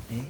Eh.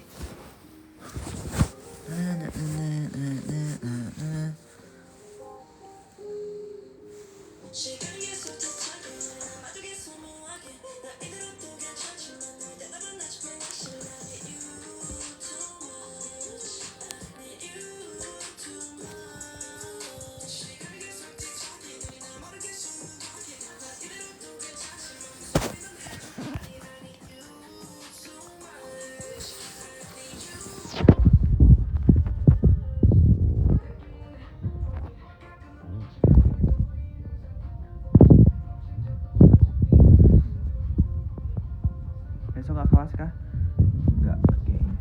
Besok gak kelas kah? Enggak, kayaknya.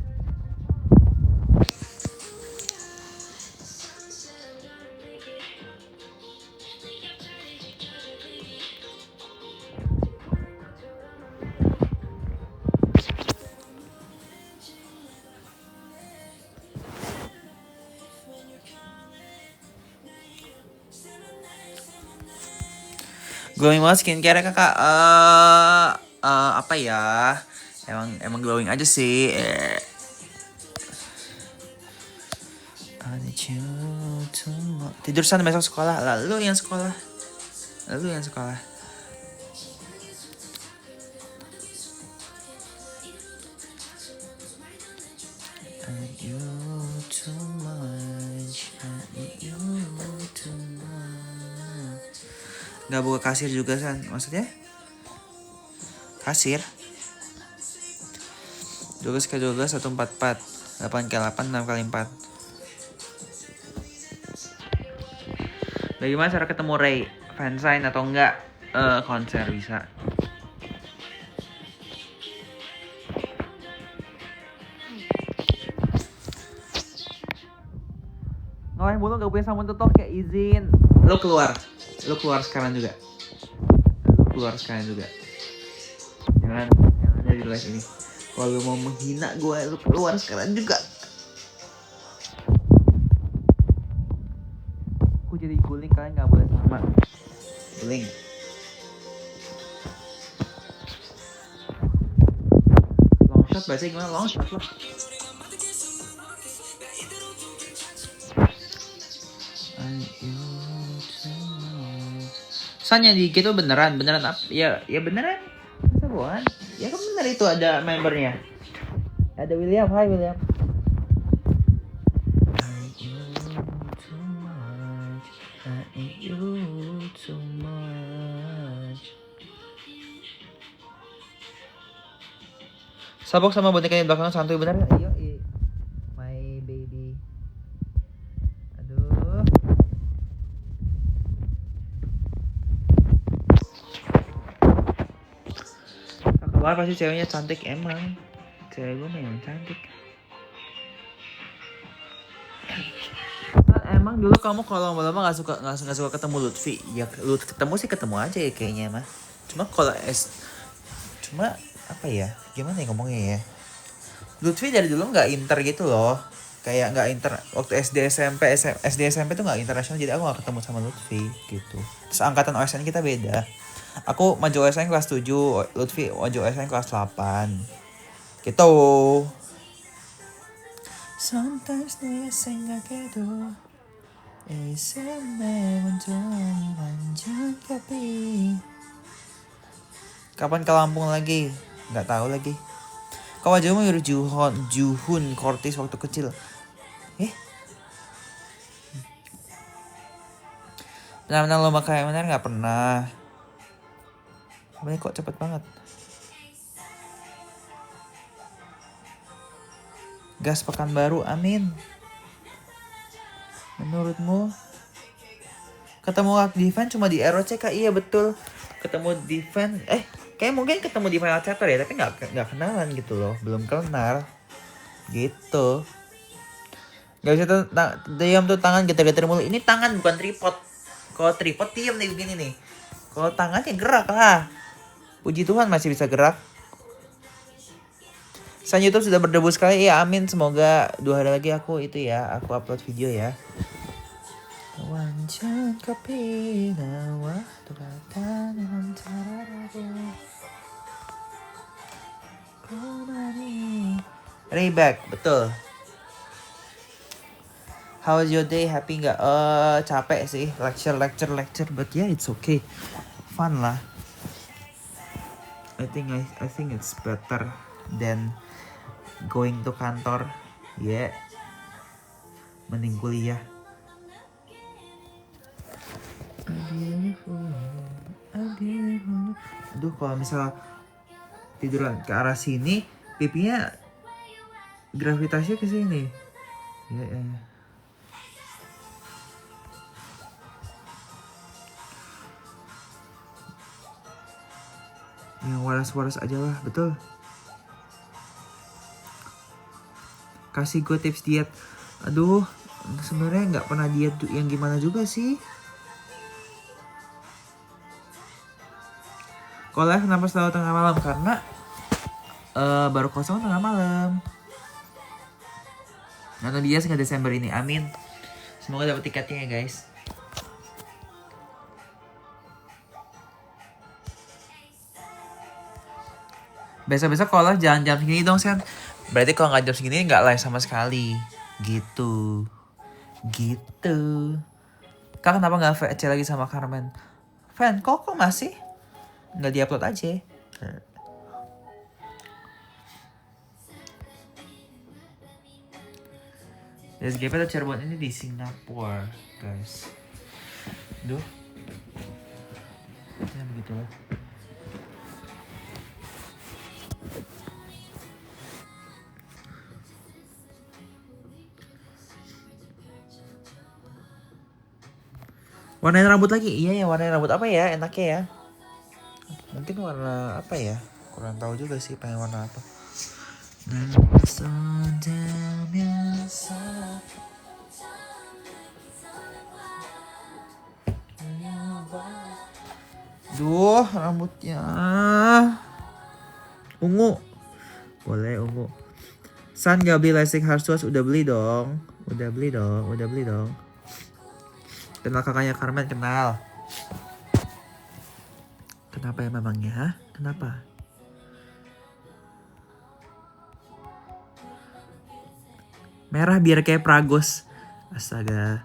Glowing banget skincare kakak. Apa ya? Emang glowing aja sih. Tidur sana besok sekolah. Lalu yang sekolah. Gak buka kasir juga San. Maksudnya? Kasir 12 ke 12 144 8 ke 8 6 kali 4. Bagaimana cara ketemu Ray? Fansign atau enggak? Konser bisa. Ngapain mulu gak punya sabun tutup kayak izin. Lo keluar sekarang juga. Jangan jadi live ini. Kalau mau menghina gue, lo keluar sekarang juga. Aku jadi guling, kalian gak boleh sama. Guling. Long shot bahasa gimana? Long shot loh. San yang di gitu beneran apa? Ya beneran. Masa bohong? Ya kan bener itu ada membernya. Ada William, hai William. Sabok sama bonekanya di belakang santuy bener gak? Iya, my baby. Aduh. Keluar pasti ceweknya cantik emang. Cewek gue memang cantik. Emang dulu kamu kalau lama-lama nggak suka ketemu Lutfi? Ya lu ketemu sih ketemu aja ya kayaknya mah. Cuma apa ya? Gimana ya ngomongnya ya? Lutfi dari dulu nggak inter gitu loh. Kayak nggak inter waktu SD SMP tuh nggak internasional, jadi aku nggak ketemu sama Lutfi gitu. Terus angkatan OSN kita beda. Aku maju OSN kelas 7, Lutfi maju OSN kelas 8. Gitu. Sometimes 내 생각에도 SM의 온전히 완전 kopi. Kapan ke Lampung lagi? Nggak tahu lagi. Kau aja mau nyuruh Juhun Kortis waktu kecil. Benar-benar lomba kayak benar nggak pernah. Sebenarnya kok cepet banget. Gas Pekanbaru, amin. Menurutmu? Ketemu Divan cuma di ROC kak? Iya betul. Ketemu Divan, kayak mungkin ketemu di final chapter ya, tapi nggak kenalan gitu loh, belum kenal. Gitu. Gak bisa diam tuh, tangan getar-getar mulu. Ini tangan bukan tripod. Kalau tripod diam nih begini nih. Kalau tangannya gerak lah. Puji Tuhan masih bisa gerak. San YouTube sudah berdebu sekali. Ya amin, semoga 2 hari lagi aku upload video ya. 완전 커피 나와 돌아다니는 차라고 고난이 Rayback, betul. How was your day? Happy nggak? Capek sih, lecture, but yeah, it's okay. Fun lah. I think it's better than going to kantor. Yeah. Mending kuliah. Aduh, kalau misal tiduran ke arah sini, pipinya gravitasinya ke sini. Ya. Yang waras-waras aja lah, betul. Kasih gue tips diet. Aduh, sebenarnya nggak pernah diet yang gimana juga sih. Kalau live kenapa selalu tengah malam? Karena baru kosong tengah malam. Nonton dia nggak Desember ini, amin. Semoga dapat tiketnya ya guys. Besok-besok kalau live jangan jam segini dong Sen. Berarti kalau nggak jam segini nggak live sama sekali. Gitu. Kak kenapa nggak VC lagi sama Carmen? Fan, kok masih? Nggak diupload aja. SGP atau Cirebon ini di Singapura, guys. Duh. Ya begitulah. Warnain rambut lagi? Iya ya, warnain rambut apa ya? Enaknya ya. Mungkin warna apa ya? Kurang tahu juga sih pengen warna apa. Duh, rambutnya ungu. Boleh ungu. San gak beli listrik Harsuas? Udah beli dong. Kenal kakaknya Carmen? Kenal. Kenapa ya memangnya? Hah? Kenapa? Merah biar kayak Pragos. Astaga.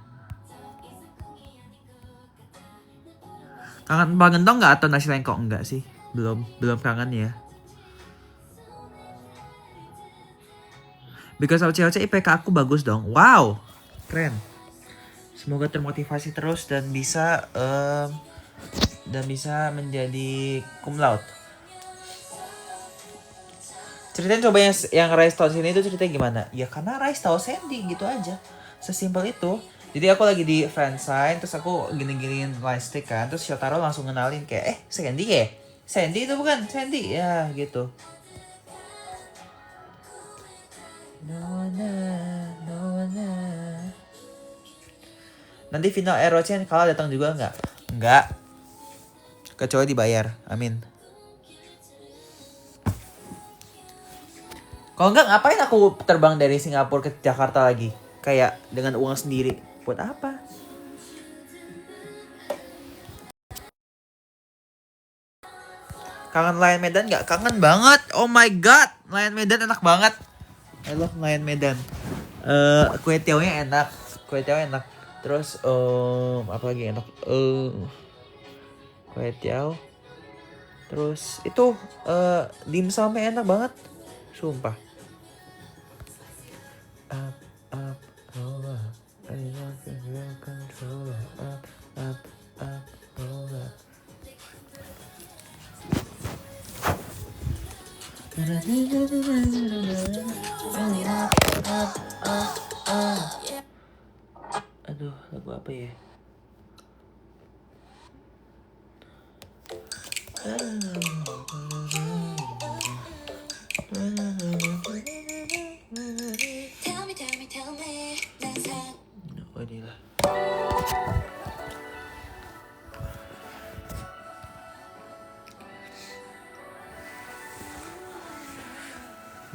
Kangen Pak Gentong nggak atau nasi lengkok? Enggak sih. Belum kangen ya. Because of COC IPK aku bagus dong. Wow. Keren. Semoga termotivasi terus dan bisa menjadi cum laude. Ceritain coba yang Rice tahu sini itu ceritanya gimana? Ya karena Rice tahu Sandy gitu aja. Sesimpel itu. Jadi aku lagi di fansign, terus aku gini-giniin lightstick kan, terus Shotaro langsung ngenalin kayak, Sandy ya? Sandy itu bukan? Sandy, ya gitu. No. Nanti final Aerochen kalau datang juga nggak? Nggak. Kecuali dibayar, amin. Kalau nggak ngapain aku terbang dari Singapura ke Jakarta lagi? Kayak dengan uang sendiri. Buat apa? Kangen Lion Medan nggak? Kangen banget. Oh my god, Lion Medan enak banget. I love Lion Medan. Kue tiaonya enak. Terus apa lagi enak? Kue tiao. Terus itu dimsumnya enak banget. Sumpah. Up, roll up. I want to feel control. Up, roll up. Aduh, lagu apa ya? Oh, inilah.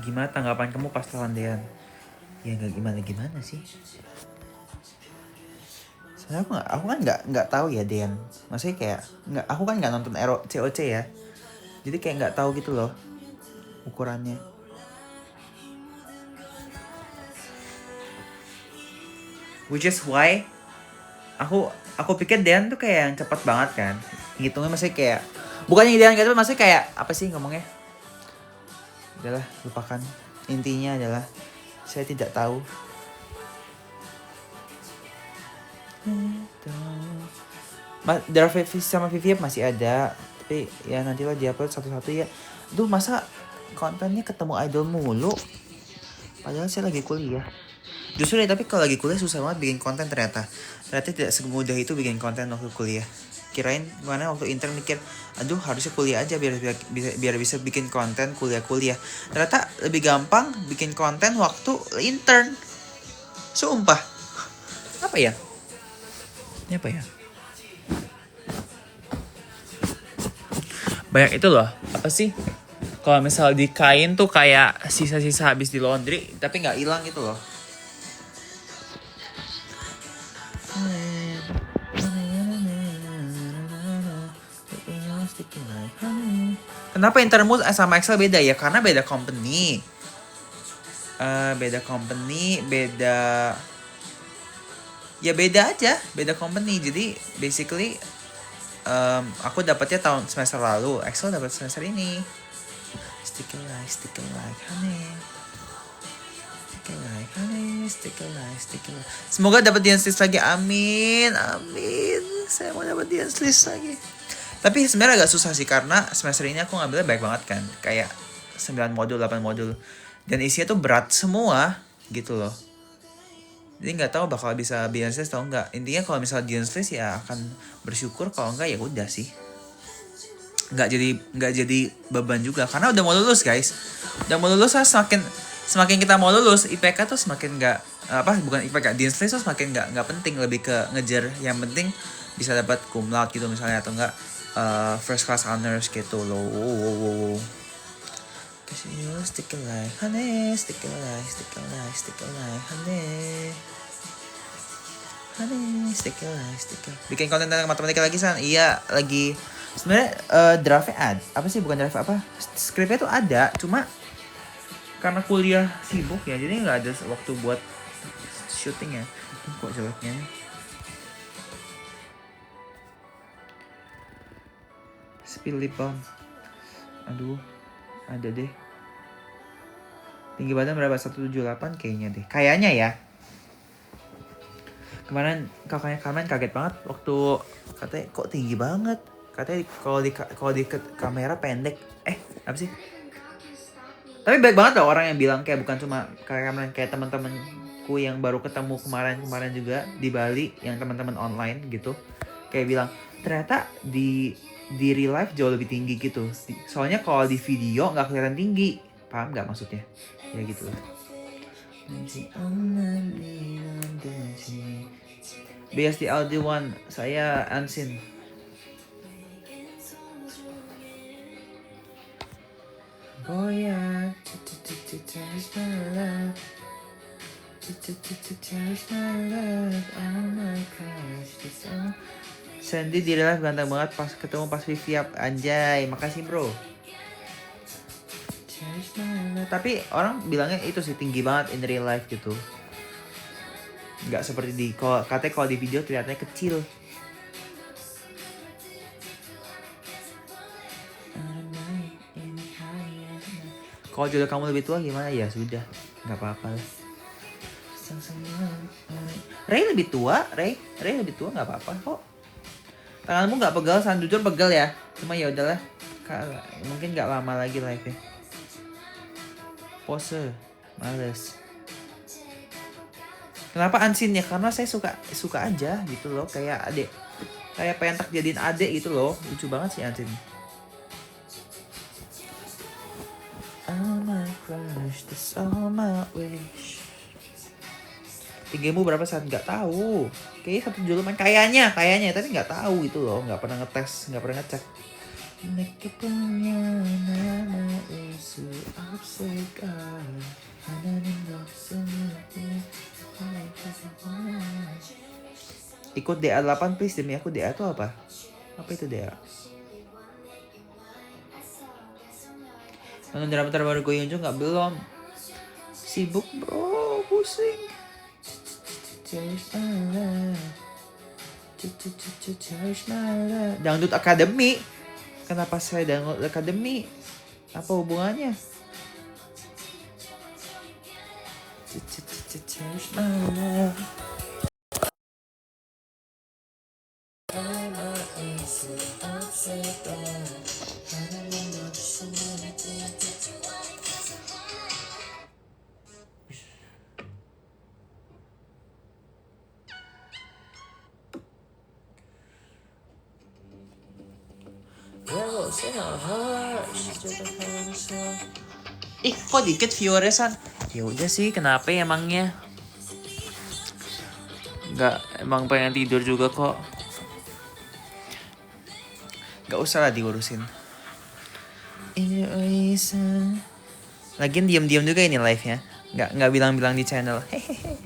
Gimana tanggapan kamu pas Dean? Ya nggak gimana sih. Soalnya aku kan nggak tahu ya Dean. Maksudnya kayak aku kan nggak nonton COC ya. Jadi kayak nggak tahu gitu loh ukurannya. Which is why aku pikir Dean tuh kayak yang cepat banget kan. Ngitungnya masih kayak bukannya Dean gitu, maksudnya kayak apa sih ngomongnya? Udahlah, lupakan. Intinya adalah saya tidak tahu. Draft sama Vivi masih ada, tapi ya nantilah diupload satu-satu ya. Duh, masa kontennya ketemu idol mulu? Padahal saya lagi kuliah. Justru ya, tapi kalau lagi kuliah susah banget bikin konten ternyata. Ternyata tidak semudah itu bikin konten waktu kuliah. Kirain mana waktu intern mikir, aduh harusnya kuliah aja biar bisa bikin konten kuliah. Ternyata lebih gampang bikin konten waktu intern. Sumpah. Apa ya? Ini apa ya? Banyak itu loh. Apa sih? Kalau misal di kain tuh kayak sisa-sisa habis di laundry tapi nggak hilang gitu loh. Kenapa internmu sama Excel beda ya? Karena beda company. Ya beda aja, beda company. Jadi basically aku dapatnya tahun semester lalu, Excel dapat semester ini. Stick like honey. Stick like. Semoga dapat Dance List lagi, amin. Saya mau dapat Dance List lagi. Tapi sebenarnya agak susah sih karena semester ini aku ngambilnya baik banget kan, kayak 9 modul, 8 modul. Dan isinya tuh berat semua gitu loh. Jadi nggak tahu bakal bisa Dance List atau enggak. Intinya kalau misalnya Dance List ya akan bersyukur, kalau enggak ya udah sih. Nggak jadi beban juga karena udah mau lulus guys. Udah mau lulus, semakin kita mau lulus IPK tuh semakin bukan IPK, Dance List tuh semakin nggak penting, lebih ke ngejar yang penting bisa dapat cum laude gitu misalnya, atau enggak first class honors gitu loh. Stick like honey. Bikin konten tentang matematika lagi San? Iya lagi. Sebenarnya draftnya ada. Apa sih, bukan draft apa? Skripnya tuh ada, cuma karena kuliah sibuk ya, jadi nggak ada waktu buat syuting ya. Kok jeleknya? Spill lip balm. Aduh, ada deh. Tinggi badan berapa? 178 kayaknya deh. Kayaknya ya. Kemarin kakaknya Carmen kaget banget waktu katanya kok tinggi banget. Katanya kalau di kamera pendek. Apa sih? Tapi baik banget loh orang yang bilang, kayak bukan cuma Carmen, kayak teman-temanku yang baru ketemu kemarin juga di Bali, yang teman-teman online gitu. Kayak bilang, ternyata di real life jauh lebih tinggi gitu. Soalnya kalau di video nggak kelihatan tinggi. Paham nggak maksudnya? Ya gitu. BSD Audi One, saya Ansin. Oh ya, Sandy di real life ganteng banget, pas ketemu pas Viviap, anjay, makasih bro. Tapi orang bilangnya itu sih tinggi banget in real life gitu. Nggak seperti katanya kalau di video kelihatannya kecil. Kalau jodoh kamu lebih tua gimana? Ya sudah, nggak apa-apa lah. Ray lebih tua, Ray lebih tua, nggak apa-apa kok. Tanganmu nggak pegal, San, jujur pegal ya. Cuma ya udahlah, mungkin nggak lama lagi live-nya. Pose, males. Kenapa Ansin ya? Karena saya suka aja gitu loh, kayak adek, kayak pengen tak jadiin adek gitu loh. Lucu banget sih Ansin. All my crush, that's all my wish. Tinggimu berapa Saat? Nggak tahu. Kayaknya 1,76 kayaknya, tapi nggak tahu gitu loh. Nggak pernah ngetes, nggak pernah ngecek. punya nama Yesus ikut DA 8 please, demi aku. DA itu apa? Apa itu DA? Nonton drama terbaru Go Yunjung nggak? Belum. Sibuk bro, pusing. Dangdut Academy. Kenapa saya Dangdut Academy? Apa hubungannya? Ih, kok dikit viewernya, San? Ya udah sih, kenapa ya emangnya? Emang pengen tidur juga kok. Gak usah lah diurusin. Lagian diam-diam juga ini live-nya. Gak bilang-bilang di channel. Hehehe.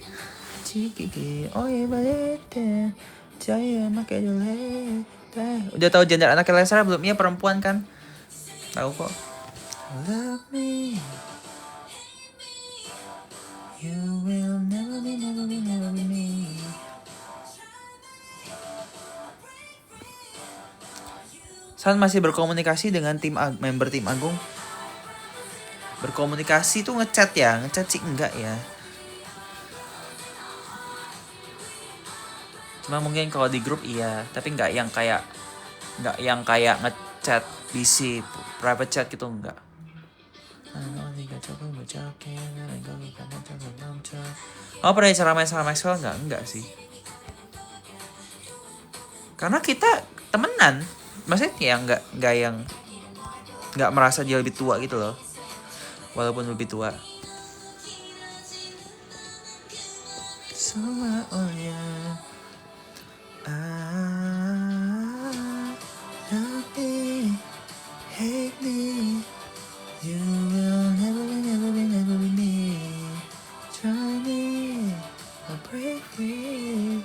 Udah tahu gender anak Lensra belum? Iya, perempuan kan? Tahu kok. Love me. You will never be, never be, never be me. San masih berkomunikasi dengan member tim Agung. Berkomunikasi tuh ngechat ya, ngechat sih enggak ya. Cuma mungkin kalau di grup iya, tapi enggak yang kayak ngechat busy private chat gitu enggak. Oh, pernah ceramah sama Maxwell enggak sih. Karena kita temenan. Maksudnya ya enggak merasa dia lebih tua gitu loh. Walaupun lebih tua. Semuanya love me, hate me, you will never be, never be, never be me. Try me, or break free,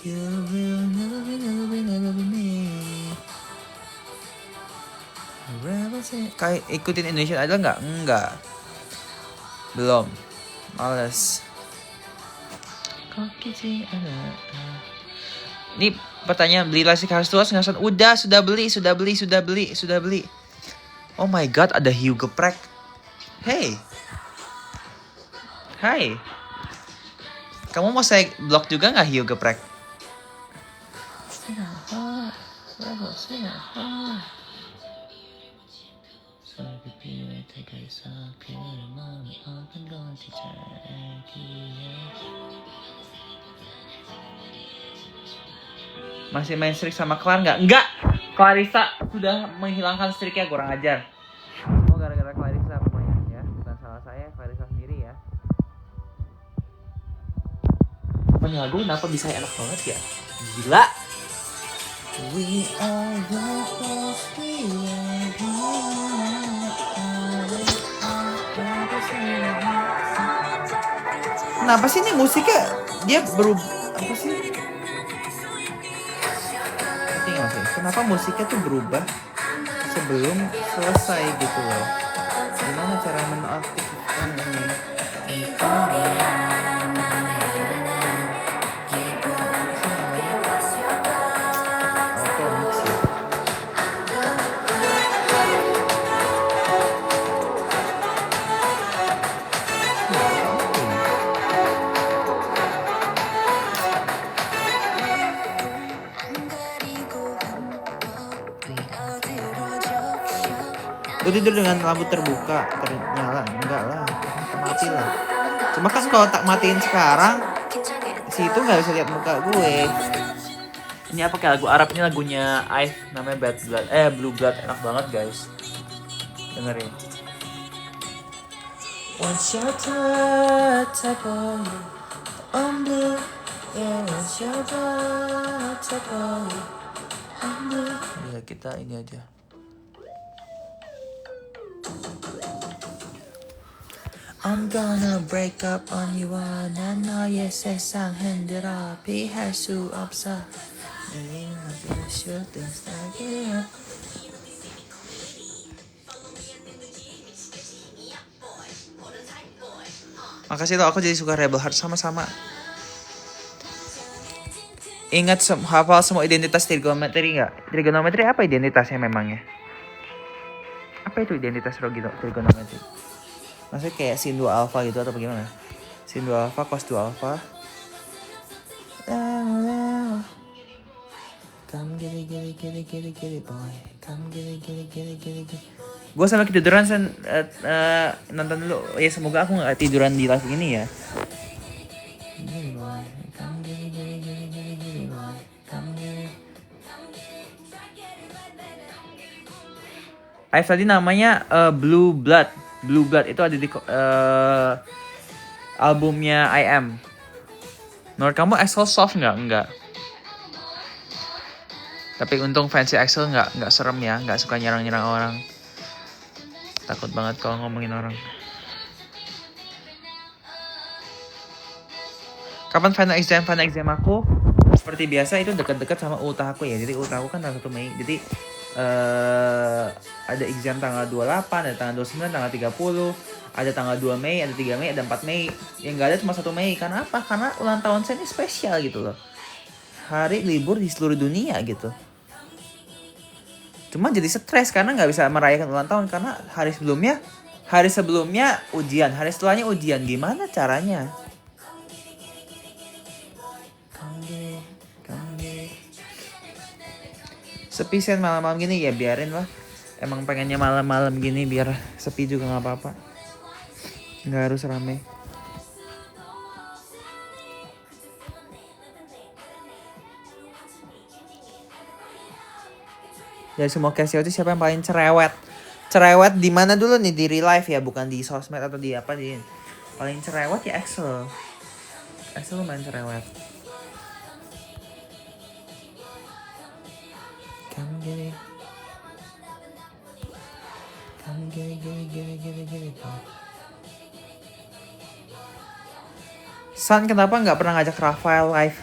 you will never be, never be, never be me. Kayak ikutin Indonesian Idol nggak? Enggak. Belum. Males. Ini pertanyaan, beli lasik harus tuas nggak? Sudah beli. Oh my god, ada hiu geprek. Hey. Hai. Kamu mau saya blok juga nggak hiu geprek? Masih main strik sama Klar nggak? Enggak. Clarissa sudah menghilangkan striknya, kurang ajar. Oh, gara-gara Clarissa pokoknya ya. Bukan salah saya, Clarissa sendiri ya. Apa nih lagu? Kenapa bisa enak banget ya? Gila. We are the first Kenapa sih ini musiknya dia berubah? Apa sih? Kenapa musiknya tuh berubah sebelum selesai gitu loh? Gimana cara menonaktifkan ini? Gue tidur dengan lampu terbuka, ternyala, enggak lah, mati lah. Cuma kan kalau tak matiin sekarang, si itu nggak bisa lihat muka gue. Ini apa kayak lagu Arab, ini lagunya Ive, namanya Bad Blood, Blue Blood, enak banget guys. Dengerin. What's your type of blue? Yeah, what's your type of blue? Ya kita ini aja. I'm gonna break up on you wanna know 너의 세상 흔들어 피할 수 없어 Makasih loh, aku jadi suka Rebel Heart sama-sama. Ingat hafal semua identitas trigonometri nggak? Trigonometri apa identitasnya memangnya? Apa itu identitas trigonometri? Maksudnya kayak sin 2 alfa gitu atau bagaimana? Sin 2 alfa, cos 2 alfa. Come get it boy. Come get it. Gue sampai ketiduran nonton dulu. Ya semoga aku nggak tiduran di live ini ya. Live tadi namanya Blue Blood. Blue Blood itu ada di albumnya I Am. Menurut kamu Axel soft nggak? Enggak. Tapi untung fancy Axel nggak serem ya, nggak suka nyerang orang. Takut banget kalau ngomongin orang. Kapan final exam aku? Seperti biasa itu dekat-dekat sama ultah aku ya. Jadi ultah aku kan tanggal 1 Mei. Jadi ada exam tanggal 28, ada tanggal 29, tanggal 30, ada tanggal 2 Mei, ada 3 Mei, ada 4 Mei. Yang nggak ada cuma 1 Mei. Karena apa? Karena ulang tahun saya ini spesial gitu loh. Hari libur di seluruh dunia gitu. Cuma jadi stres karena nggak bisa merayakan ulang tahun karena hari sebelumnya ujian, hari setelahnya ujian. Gimana caranya? Sepi sen malam-malam gini ya biarin lah. Emang pengennya malam-malam gini biar sepi juga nggak apa-apa. Nggak harus rame. Dari semua Casio itu siapa yang paling cerewet? Cerewet di mana dulu nih, di real life ya, bukan di sosmed atau di apa di. Paling cerewet ya Axel. Axel lumayan cerewet. Come get it. San kenapa nggak pernah ngajak Rafael live?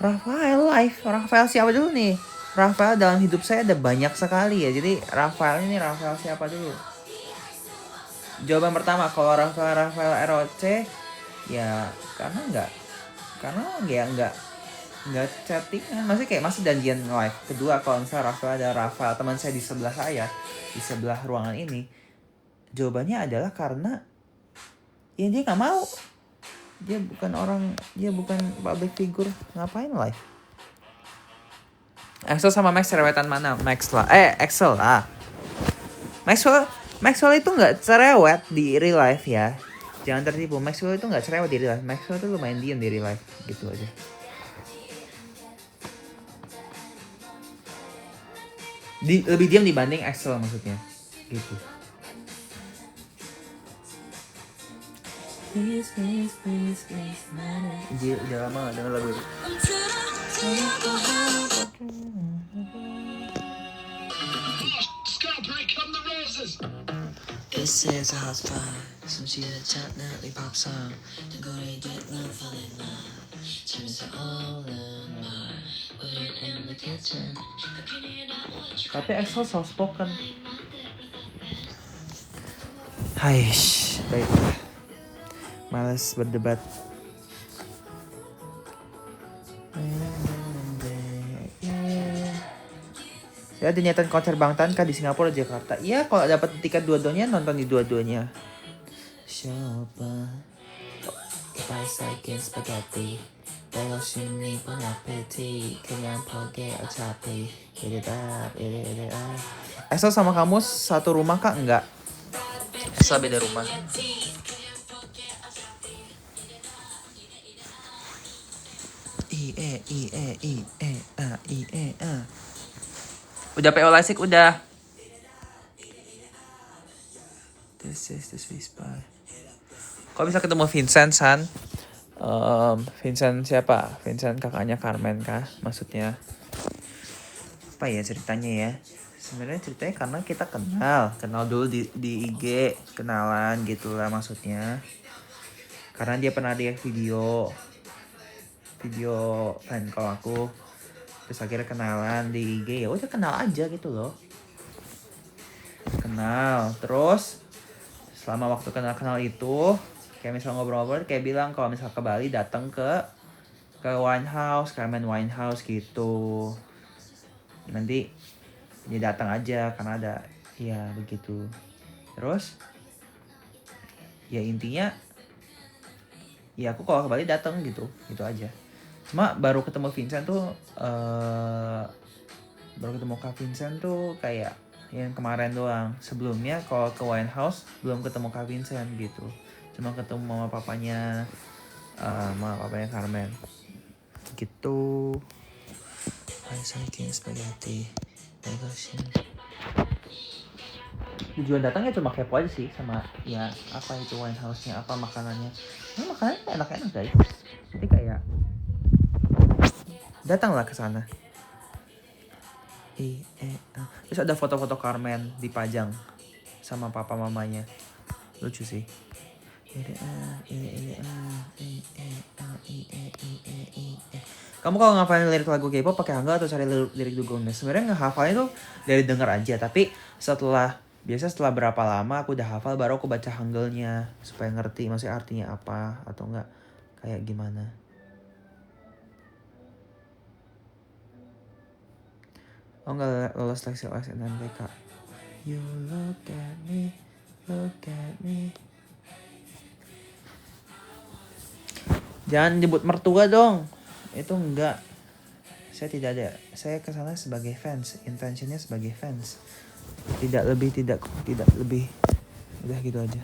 Rafael siapa dulu nih? Rafael dalam hidup saya ada banyak sekali ya. Jadi Rafael siapa dulu? Jawaban pertama kalau Rafael ROC ya karena nggak chattingan, masih kayak masih janjian live. Kedua kalau misalnya Rafael teman saya di sebelah saya, di sebelah ruangan ini, jawabannya adalah karena ya dia nggak mau, dia bukan public figure, ngapain live. Axel sama Max cerewetan mana? Axel lah. Maxwell itu nggak cerewet di real life ya. Jangan tertipu, Maxwell itu nggak cerewet di real life. Maxwell itu lumayan diem di real life, gitu aja. Lebih diam dibanding Axel maksudnya, gitu. Please, udah lama gak denger lagu itu. This is a house fire. Some shit a chat pop song. I'm gonna get love falling love. Turn it all in line. Put it in the kitchen. Tapi Axel soft spoken. Haish, baiklah. Males berdebat. Ya ada niatan konser Bang Tan kah di Singapura atau Jakarta? Iya, kalau dapat tiket dua-duanya nonton di dua-duanya. Siapa? Pasakin spaghetti. Belosin pun apeti. Kenyang poge ocapi. It up. Esok sama kamu satu rumah kah? Enggak. Esok beda rumah. Udah PO Lasik udah. This is the Swiss pie. Kok bisa ketemu Vincent San? Vincent siapa? Vincent kakaknya Carmen kah? Maksudnya apa ya ceritanya ya? Sebenarnya ceritanya karena kita kenal dulu di IG, kenalan gitulah maksudnya. Karena dia pernah lihat video fan call aku, terus akhirnya kenalan di IG, ya udah kenal aja gitu loh. Kenal terus selama waktu kenal itu kayak misal ngobrol-ngobrol kayak bilang kalau misal ke Bali datang ke ke Winehouse, Carmen Winehouse gitu. Nanti dia datang aja karena ada ya begitu. Terus ya intinya ya aku kalau ke Bali datang gitu aja. Cuma baru ketemu Vincent tuh baru ketemu Kak Vincent tuh kayak yang kemarin doang. Sebelumnya kalau ke Winehouse belum ketemu Kak Vincent gitu. Cuma ketemu mama papanya Carmen gitu. Saya spaghetti. Tujuan datangnya cuma kepo aja sih sama ya apa itu Winehouse-nya, apa makanannya. Nah, makanannya enak-enak guys. Jadi kayak datanglah ke sana. Terus ada foto-foto Carmen dipajang sama papa mamanya. Lucu sih. Kamu kalau ngapalin lirik lagu K-pop pakai hangul atau cari lirik dugungnya? Sebenarnya ngehafalnya tuh dari denger aja, tapi setelah berapa lama aku udah hafal baru aku baca hangulnya supaya ngerti maksudnya artinya apa atau enggak kayak gimana. Oh enggak lolos seleksi SNMPTK. You look at me. Jangan nyebut mertua dong. Itu enggak. Saya tidak ada. Saya kesana sebagai fans. Intentionnya sebagai fans. Tidak lebih. Udah gitu aja.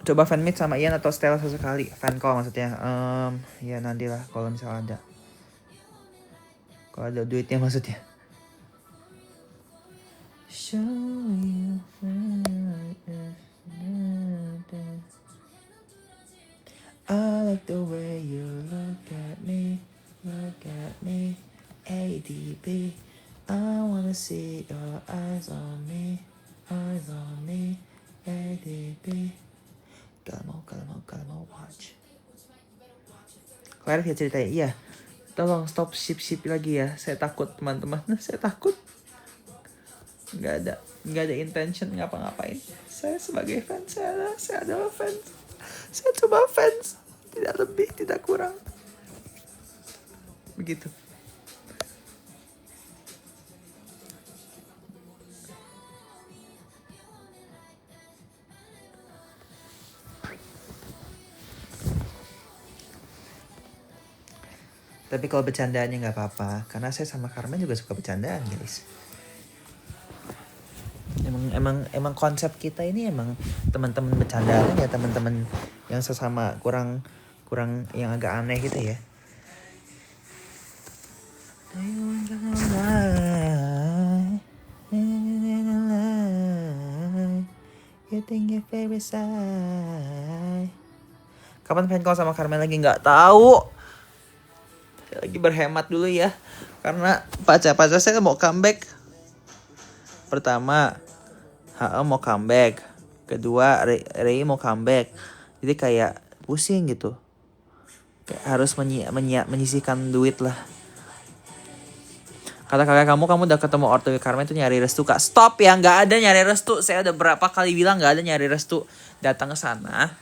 Coba fan meet sama Ian atau Stella sesekali. Fan call maksudnya. Ya nantilah kalau misalnya ada. Kalau ada duitnya maksudnya. Show you I like the way you look at me, ADB. I wanna see your eyes on me, ADB. Kalau mau watch. Claire ya ceritanya, iya. Tolong stop ship lagi ya, saya takut teman-teman, saya takut. Nggak ada intention ngapa-ngapain. Saya sebagai fans, saya adalah fans. Saya coba fans, tidak lebih, tidak kurang. Begitu. Tapi kalau bercandaannya nggak apa-apa, karena saya sama Carmen juga suka bercandaan, guys. Emang konsep kita ini emang teman-teman bercandaan ya, teman-teman yang sesama kurang yang agak aneh gitu ya. Kapan fan call sama Carmen lagi? Nggak tahu. Saya lagi berhemat dulu ya, karena pacar saya mau comeback. Pertama mau comeback, kedua Ray mau comeback, jadi kayak pusing gitu, kayak harus menyisihkan duit lah. Kata kakak kamu udah ketemu ortu Carmen tuh nyari restu. Kak, stop ya, nggak ada nyari restu. Saya udah berapa kali bilang nggak ada nyari restu. Datang ke sana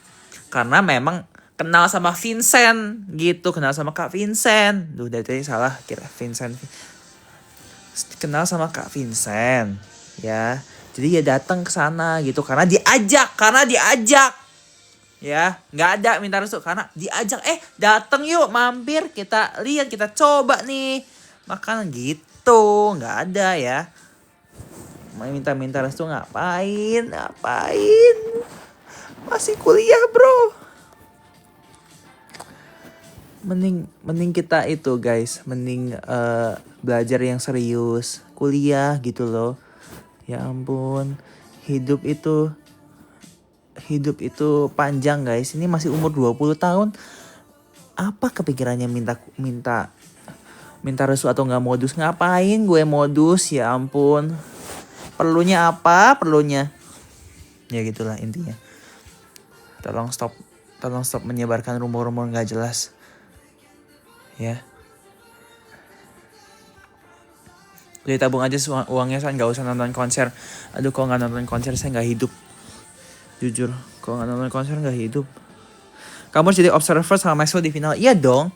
karena memang kenal sama Vincent gitu, kenal sama Kak Vincent. Duh, dari tadi salah kira Vincent. Kenal sama Kak Vincent ya. Jadi ya datang ke sana gitu karena diajak ya, nggak ada minta restu karena diajak. Datang yuk, mampir, kita lihat, kita coba nih makanan gitu. Nggak ada ya, minta restu ngapain, masih kuliah bro. Mending kita itu guys, mending belajar yang serius, kuliah gitu loh. Ya ampun, hidup itu panjang guys. Ini masih umur 20 tahun. Apa kepikirannya minta restu atau nggak modus? Ngapain gue modus? Ya ampun. Perlunya apa? Ya gitulah intinya. Tolong stop menyebarkan rumor-rumor nggak jelas. Ya. Jadi tabung aja uangnya, saya nggak usah nonton konser. Aduh, kalau nggak nonton konser saya nggak hidup. Jujur, kalau nggak nonton konser nggak hidup. Kamu harus jadi observer sama Maxwell di final. Iya dong.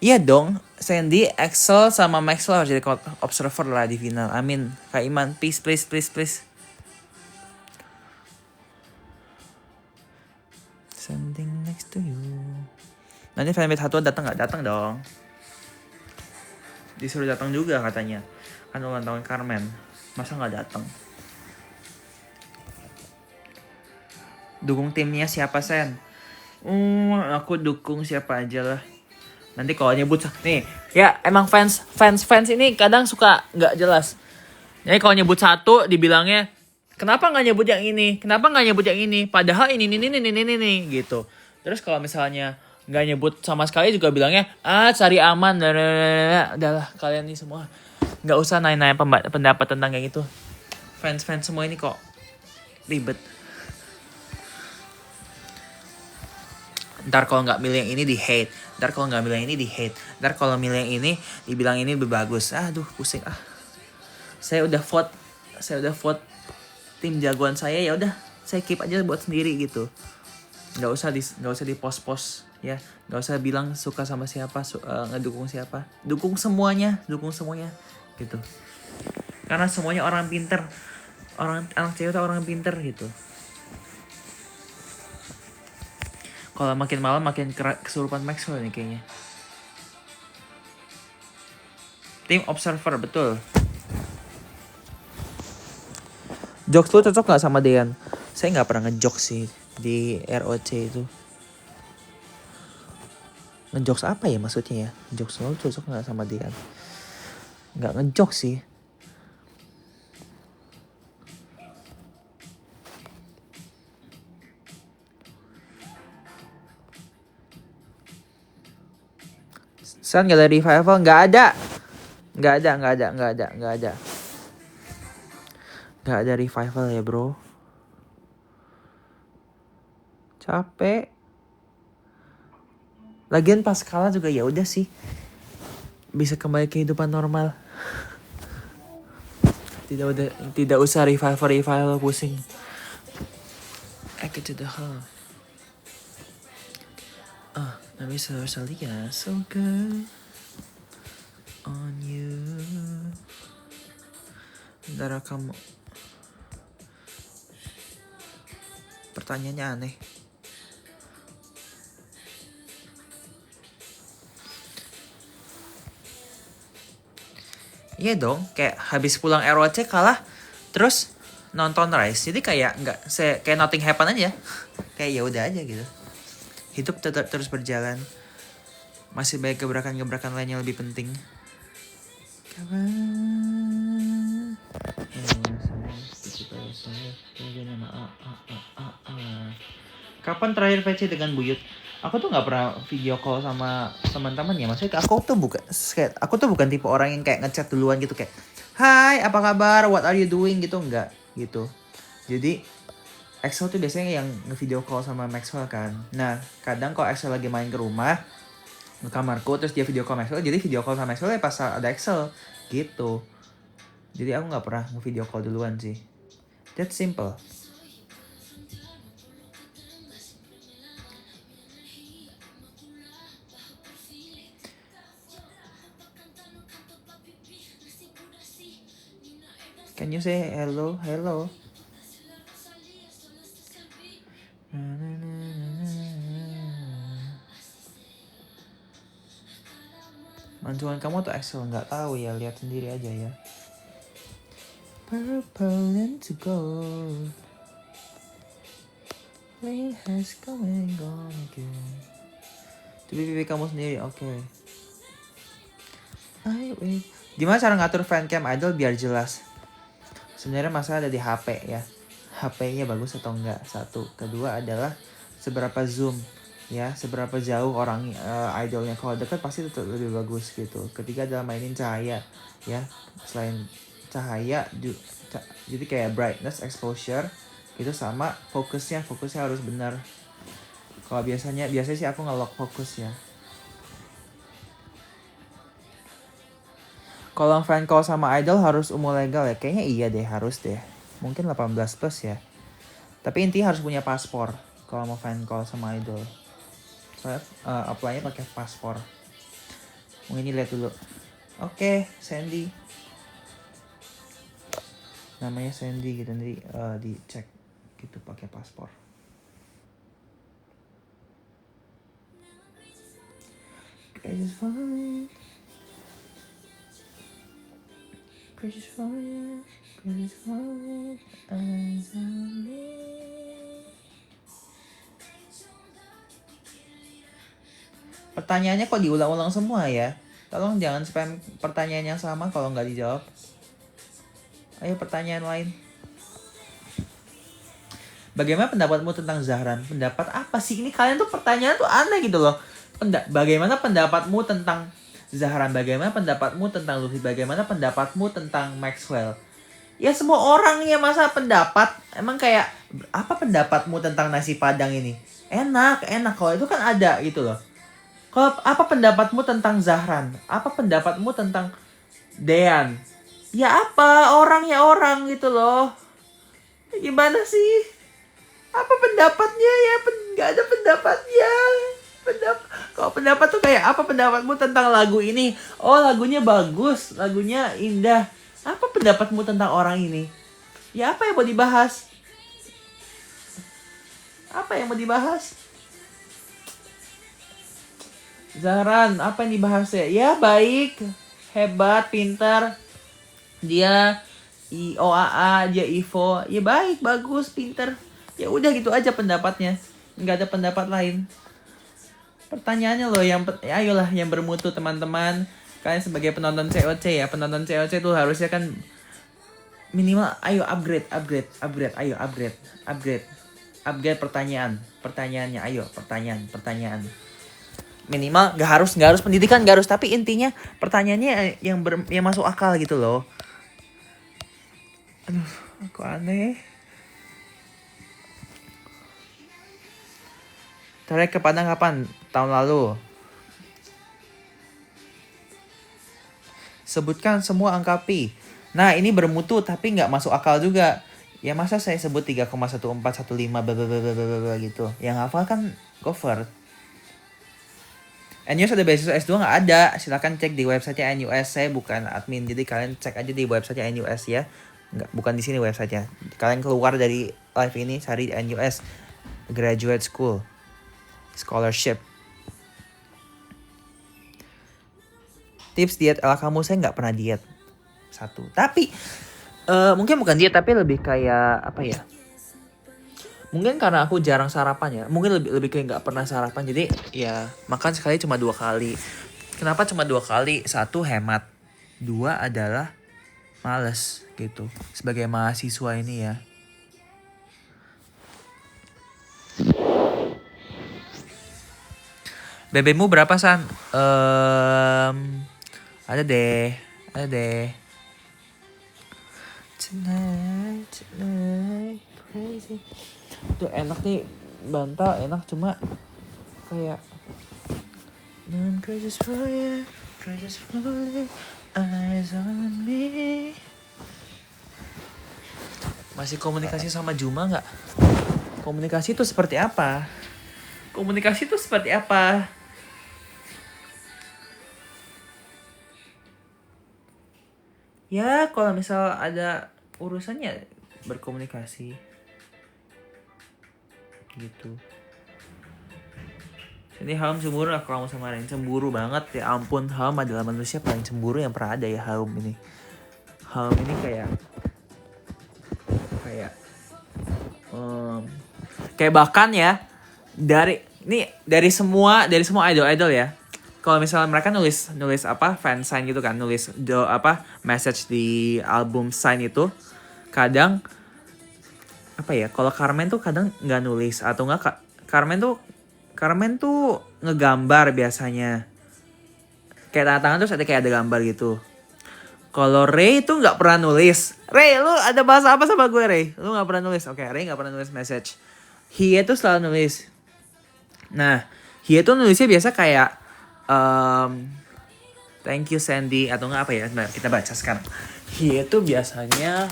Iya dong. Sandy, Axel sama Maxwell harus jadi observer lah di final. Amin. Kak Iman, please, please, please, please. Standing next to you. Nanti fanmate Hatwa datang nggak? Datang dong. Disuruh datang juga katanya. Kan ulang tahun Carmen. Masa nggak datang? Dukung timnya siapa, Sen? Aku dukung siapa aja lah. Nanti kalau nyebut nih, ya emang fans ini kadang suka nggak jelas. Jadi kalau nyebut satu dibilangnya kenapa nggak nyebut yang ini? Kenapa nggak nyebut yang ini? Padahal ini gitu. Terus kalau misalnya nggak nyebut sama sekali juga bilangnya cari aman. Udahlah kalian nih semua nggak usah nanya-nanya pendapat tentang kayak gitu. Fans semua ini kok ribet. Ntar kalau nggak milih yang ini di hate, ntar kalau nggak milih yang ini di hate, ntar kalau milih yang ini dibilang ini lebih bagus. Aduh pusing ah. Saya udah vote tim jagoan saya, ya udah saya keep aja buat sendiri gitu. Nggak usah di post ya, nggak usah bilang suka sama siapa, ngedukung siapa, dukung semuanya gitu. Karena semuanya orang pinter, anak cewek itu orang pinter gitu. Kalau makin malam makin kesurupan Maxwell nih kayaknya. Tim observer betul. Jokes lu cocok gak sama Dean? Saya gak pernah ngejokes sih di ROC itu. Ngejokes apa ya maksudnya ya? Jokes lu cocok gak sama Dean? Gak ngejokes sih. San gak ada revival? Gak ada. Gak ada revival ya bro. Capek. Lagian pas kalah juga ya udah sih. Bisa kembali kehidupan normal. Tidak usah revival pusing. Echo to the heart. Nami Rosalia, so good on you. Bentar kamu. Pertanyaannya aneh. Iya dong, kayak habis pulang ROC kalah, terus nonton Rise, jadi kayak kayak nothing happen aja, kayak ya udah aja gitu. Hidup tetap terus berjalan. Masih banyak gebrakan-gebrakan lain yang lebih penting. Kapan terakhir VC dengan Buyut? Aku tuh nggak pernah video call sama teman-teman ya. Maksudnya aku tuh bukan tipe orang yang kayak ngechat duluan gitu kayak, "Hai, apa kabar? What are you doing?" gitu, enggak gitu. Jadi Axel tuh biasanya yang nge-video call sama Maxwell kan. Nah, kadang kalau Axel lagi main ke rumah, ke kamarku, terus dia video call Maxwell, jadi video call sama Maxwell ya pas ada Axel, gitu. Jadi aku gak pernah nge-video call duluan sih. That's simple. Can you say hello? Hello? Mancuan kamu tuh Axel, nggak tahu ya, lihat sendiri aja ya. Purple into gold, rain has come and gone again. Coba pipi kamu sendiri, oke. Wait. Gimana cara ngatur fancam idol biar jelas? Sebenarnya masalah ada di HP ya. HP-nya bagus atau enggak? Satu. Kedua adalah seberapa zoom ya, seberapa jauh orang idolnya. Kalau dekat pasti tetap lebih bagus gitu. Ketiga adalah mainin cahaya ya. Selain cahaya jadi kayak brightness, exposure itu sama fokusnya harus benar. Kalau biasanya sih aku nge-lock fokus ya. Kalau fan call sama idol harus umur legal ya? Kayaknya iya deh, harus deh. Mungkin 18 plus ya. Tapi intinya harus punya paspor kalau mau fan call sama idol. apply-nya pakai paspor. Mungkin ini lihat dulu. Oke, Sandy. Namanya Sandy gitu, nanti dicek gitu pakai paspor. Precious fire, precious fire, precious fire, eyes on me. Pertanyaannya kok diulang-ulang semua ya? Tolong jangan spam pertanyaan yang sama kalau nggak dijawab. Ayo pertanyaan lain. Bagaimana pendapatmu tentang Zahran? Pendapat apa sih? Ini kalian tuh pertanyaan tuh aneh gitu loh. Bagaimana pendapatmu tentang Zahran? Bagaimana pendapatmu tentang Luffy? Bagaimana pendapatmu tentang Maxwell? Ya semua orang ya masa pendapat. Emang kayak apa pendapatmu tentang nasi padang ini? Enak. Kalau itu kan ada gitu loh. Kalau apa pendapatmu tentang Zahran? Apa pendapatmu tentang Dean? Ya apa? Orang gitu loh. Gimana sih? Apa pendapatnya ya? Nggak ada pendapatnya. Kalau pendapat tuh kayak apa pendapatmu tentang lagu ini? Oh lagunya bagus, lagunya indah. Apa pendapatmu tentang orang ini? Ya apa yang mau dibahas? Apa yang mau dibahas? Zahran, apa yang dibahas ya? Ya baik, hebat, pintar. Dia IOAA, dia IVO. Ya baik, bagus, pintar. Ya udah gitu aja pendapatnya. Nggak ada pendapat lain. Pertanyaannya loh ayolah yang bermutu teman-teman. Kalian sebagai penonton COC ya, penonton COC tuh harusnya kan minimal ayo upgrade. Ayo upgrade pertanyaannya, ayo pertanyaan. Minimal nggak harus pendidikan, nggak harus, tapi intinya pertanyaannya yang masuk akal gitu loh. Aduh, kok aneh. Tarik ke Padang kapan? Tahun lalu. Sebutkan semua angka pi. Nah, ini bermutu tapi nggak masuk akal juga. Ya masa saya sebut 3,1415 blablabla gitu. Yang hafal kan cover. NUS ada beasiswa S2 nggak ada. Silakan cek di website NUS. Saya bukan admin, jadi kalian cek aja di website NUS ya. Nggak, bukan di sini websitenya. Kalian keluar dari live ini, cari NUS Graduate School Scholarship. Tips diet ala kamu, saya nggak pernah diet. Satu. Tapi mungkin bukan diet, tapi lebih kayak apa ya? Mungkin karena aku jarang sarapan ya. Mungkin lebih kayak nggak pernah sarapan. Jadi ya makan sekali cuma 2 kali. Kenapa cuma 2 kali? 1 hemat. 2 adalah males gitu. Sebagai mahasiswa ini ya. BB-mu berapa, San? Ada deh. Tonight, crazy. Tuh enak nih, bantal enak, cuma kayak crazy for you, eyes on me. Masih komunikasi sama Juma nggak? Komunikasi itu seperti apa? Ya, kalau misal ada urusannya berkomunikasi. Gitu. Jadi Haum cemburu lah kalau kamu sama Ren. Cemburu banget, ya ampun. Haum adalah manusia paling cemburu yang pernah ada ya, Haum ini. Haum ini kayak bahkan ya dari semua idol ya. Kalau misalnya mereka nulis apa fansign gitu kan, nulis message di album sign itu, kadang apa ya, kalau Carmen tuh kadang nggak nulis, atau nggak Carmen tuh ngegambar biasanya, kayak tanda tangan terus ada kayak ada gambar gitu. Kalau Ray tuh nggak pernah nulis. Ray, lu ada bahasa apa sama gue, Ray? Lu nggak pernah nulis. Oke, Ray nggak pernah nulis message. Hie tuh selalu nulis. Nah, Hie tuh nulisnya biasa kayak thank you Sandy, atau nggak apa ya? Nah, kita baca sekarang. Hie tuh biasanya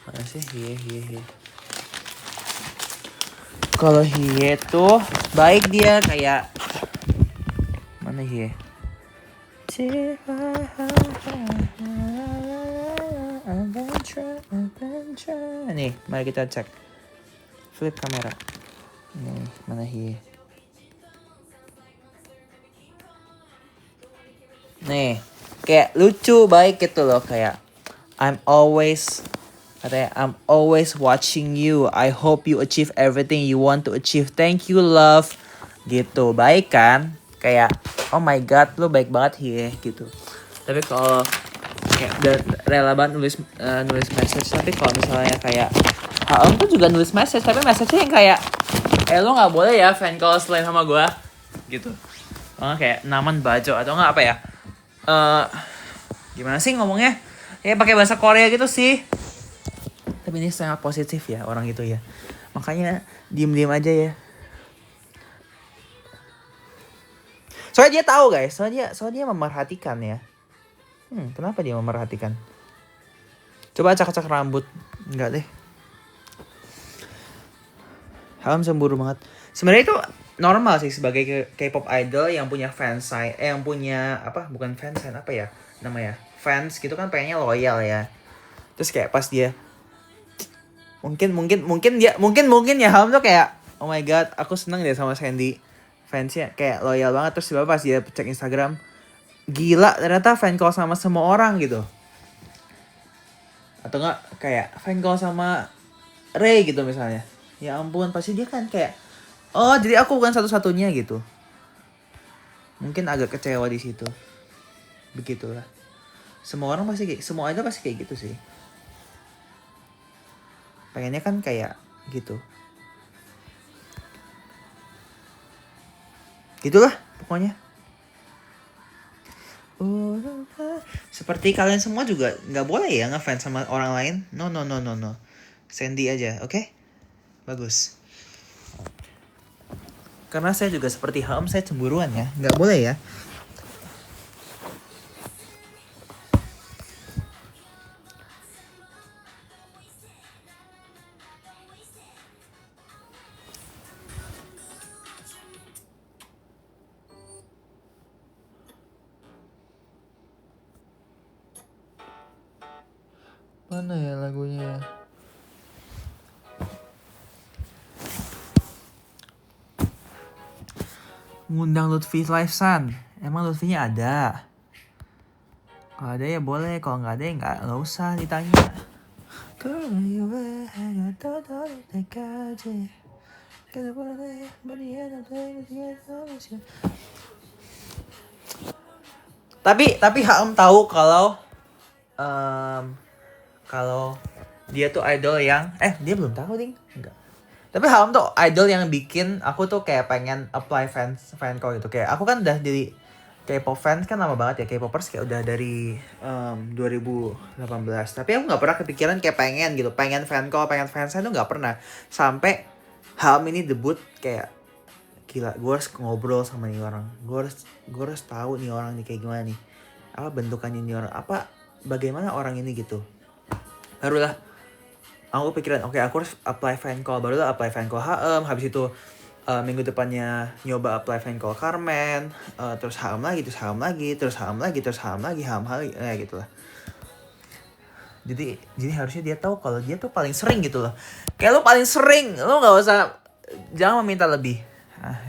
mana sih Hie. Kalau Hye tuh baik dia kayak mana Hye? Nih, mari kita cek. Flip kamera. Nih, mana Hye? Nih, kayak lucu baik gitu loh kayak I'm always watching you. I hope you achieve everything you want to achieve. Thank you love. Gitu, baik kan? Kayak oh my god, lu baik banget Hye gitu. Tapi kalau kayak udah rela banget nulis message, tapi kalau misalnya kayak Haom tuh juga nulis message, tapi message-nya yang kayak lu nggak boleh ya fan call selain sama gue gitu. Kayak Naman Bajo atau nggak apa ya? Gimana sih ngomongnya? Ya pakai bahasa Korea gitu sih. Tapi ini sangat positif ya orang itu ya. Makanya diem-diem aja ya. Soalnya dia tahu guys, soalnya dia memerhatikan ya. Kenapa dia memerhatikan? Coba acak-acak rambut. Enggak deh. Haom cemburu banget. Sebenarnya itu normal sih sebagai K-pop idol yang punya fansite, yang punya apa? Bukan fansite apa ya namanya? Fans gitu kan pengennya loyal ya. Terus kayak pas dia mungkin ya Haom tuh kayak oh my god, aku seneng deh sama Sandy. Fansnya kayak loyal banget. Terus tiba-tiba pas dia cek Instagram, gila ternyata fan call sama semua orang gitu. Atau enggak kayak fan call sama Ray gitu misalnya. Ya ampun, pasti dia kan kayak oh jadi aku bukan satu-satunya gitu. Mungkin agak kecewa di situ. Begitulah. Semua idol pasti kayak gitu sih. Pengennya kan kayak gitu. Gitulah pokoknya. Seperti kalian semua juga nggak boleh ya ngefans sama orang lain. No. Sandy aja, oke? Bagus. Karena saya juga seperti Haom, saya cemburuan ya. Nggak boleh ya. Mana ya lagunya? Ngundang Lutfi live San. Emang Lutfinya ada? Kalau ada ya boleh, kalau nggak ada ya nggak usah ditanya. Tapi Haom tahu kalau dia tuh idol yang dia belum tahu ding enggak. Tapi Haom tuh idol yang bikin aku tuh kayak pengen apply fan call gitu. Kayak aku kan udah jadi K-pop fans kan lama banget ya, K-popers kayak udah dari 2018. Tapi aku nggak pernah kepikiran kayak pengen fan call, pengen fansign tuh nggak pernah. Sampai Haom ini debut kayak gila, gue harus ngobrol sama nih orang. Gue harus tahu nih orang nih kayak gimana nih. Apa bentukannya nih orang, bagaimana orang ini gitu. Barulah aku pikiran oke, aku harus apply fan call. Barulah apply fan call Haom. Habis itu minggu depannya nyoba apply fan call Carmen, terus Haom lagi gitu lah. Jadi harusnya dia tahu kalau dia tuh paling sering gitu loh. Kayak lu paling sering, lu nggak usah, jangan meminta lebih.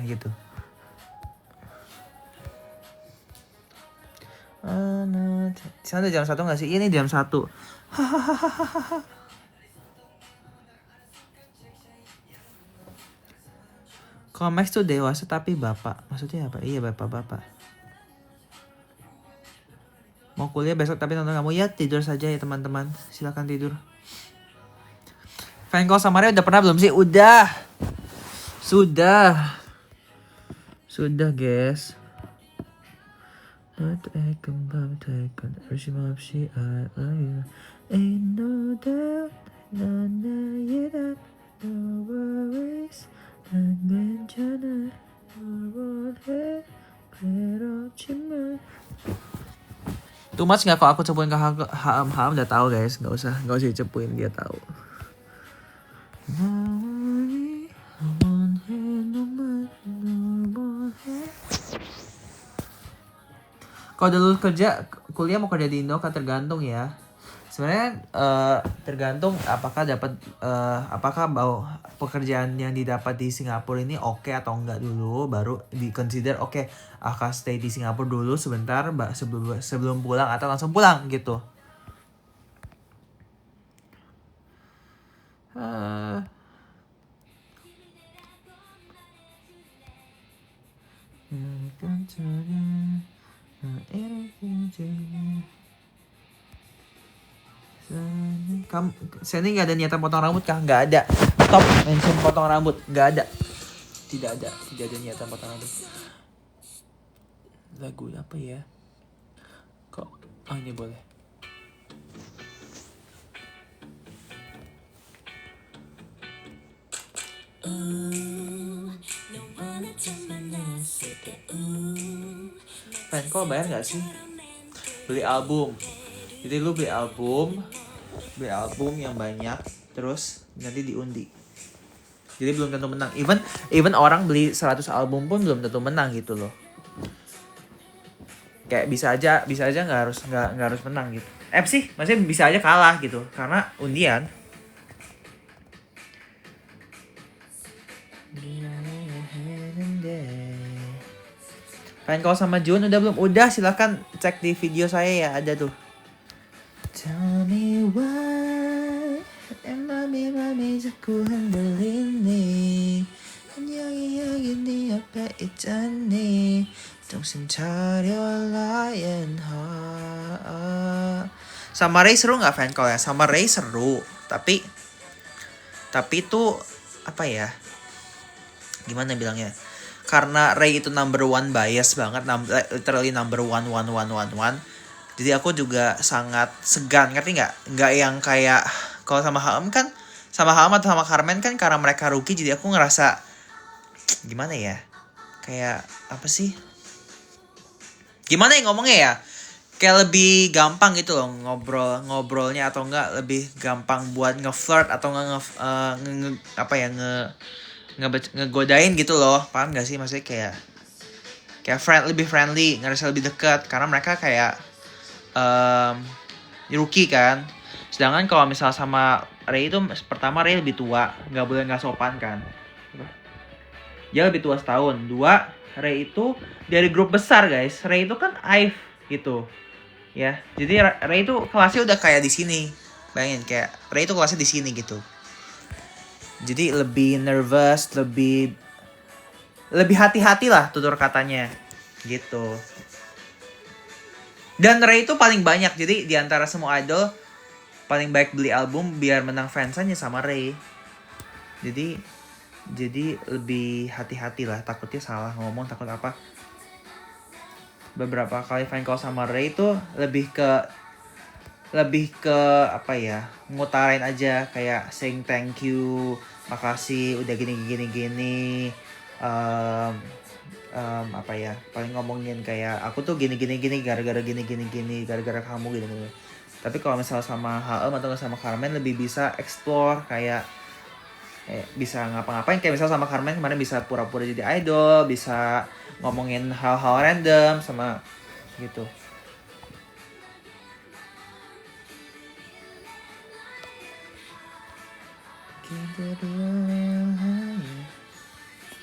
Gitu. Sana jam 1 nggak sih? Ini jam 1. Kalau Max tuh dewasa tapi bapak. Maksudnya apa? Iya bapak-bapak. Mau kuliah besok tapi nonton kamu ya, tidur saja ya teman-teman. Silakan tidur. Fan call sama Ray udah pernah belum sih? Sudah guys. Too much nggak kalau aku cepuin ke Haom udah tahu guys, nggak usah dicepuin, dia tahu. Kalau udah lulus kerja, kuliah mau kerja di Indo kan tergantung ya. Sebenarnya tergantung apakah pekerjaan yang didapat di Singapura ini oke atau enggak dulu, baru di consider oke, akan stay di Singapura dulu sebentar sebelum pulang atau langsung pulang gitu. Kamu, saya ini nggak ada niatan potong rambut kah? Nggak ada. Stop mention potong rambut. Nggak ada. Tidak ada niatan potong rambut. Lagu apa ya? Kok? Oh ini boleh. Fan kok bayar nggak sih? Beli album. Jadi lu beli album yang banyak, terus nanti diundi. Jadi belum tentu menang. Even orang beli 100 album pun belum tentu menang gitu loh. Kayak bisa aja nggak harus menang gitu. Sih, maksudnya bisa aja kalah gitu karena undian. Fan call sama Jun udah belum? Udah, silakan cek di video saya ya, ada tuh. Tell me why mami 자꾸 흔들리니 여기 네 앞에 있잖니 정신 차려 Lionheart. Sama Ray seru nggak fan call ya? Sama Ray seru, tapi itu apa ya? Gimana bilangnya? Karena Ray itu number one bias banget, literally number one. Jadi aku juga sangat segan, ngerti nggak? Nggak yang kayak kalau sama HM kan, sama HM atau sama Carmen kan karena mereka rookie, jadi aku ngerasa gimana ya? Kayak apa sih? Gimana ya ngomongnya ya? Kayak lebih gampang gitu loh ngobrolnya, atau enggak lebih gampang buat nge-flirt atau ngegodain gitu loh. Paham gak sih? Maksudnya kayak lebih friendly, ngerasa lebih dekat karena mereka kayak rookie kan. Sedangkan kalau misal sama Ray itu, pertama Ray lebih tua, nggak sopan kan. Dia lebih tua setahun. 2, Ray itu dari grup besar guys. Ray itu kan IVE gitu ya. Jadi Ray itu kelasnya udah kayak di sini. Bayangin kayak Ray itu kelasnya di sini gitu. Jadi lebih nervous, lebih hati-hati lah tutur katanya gitu. Dan Ray itu paling banyak, jadi di antara semua idol paling baik beli album biar menang fansign sama Ray. Jadi lebih hati-hati lah, takutnya salah ngomong, takut apa. Beberapa kali fan call sama Ray itu lebih ke apa ya, ngutarain aja kayak saying thank you, makasih udah gini. Apa ya, paling ngomongin kayak aku tuh gini gara-gara gini gara-gara kamu gini. Tapi kalau misalnya sama HM atau sama Carmen lebih bisa explore, kayak bisa ngapa-ngapain. Kayak misalnya sama Carmen kemarin bisa pura-pura jadi idol, bisa ngomongin hal-hal random sama gitu.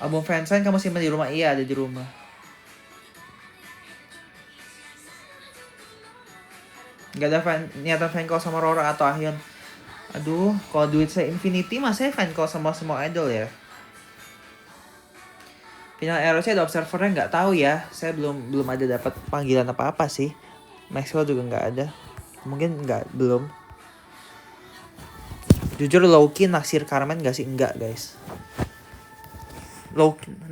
Album fansign kamu simpan di rumah? Iya, ada di rumah. Gak ada niatan fan call sama Rora atau Ahyun. Aduh, kalau duit saya infinity mah saya fan call sama semua idol ya. Final ROC ada observernya nggak tahu ya. Saya belum ada dapat panggilan apa sih. Maxwell juga nggak ada. Mungkin belum. Jujur Loki naksir Carmen gak sih? Enggak guys.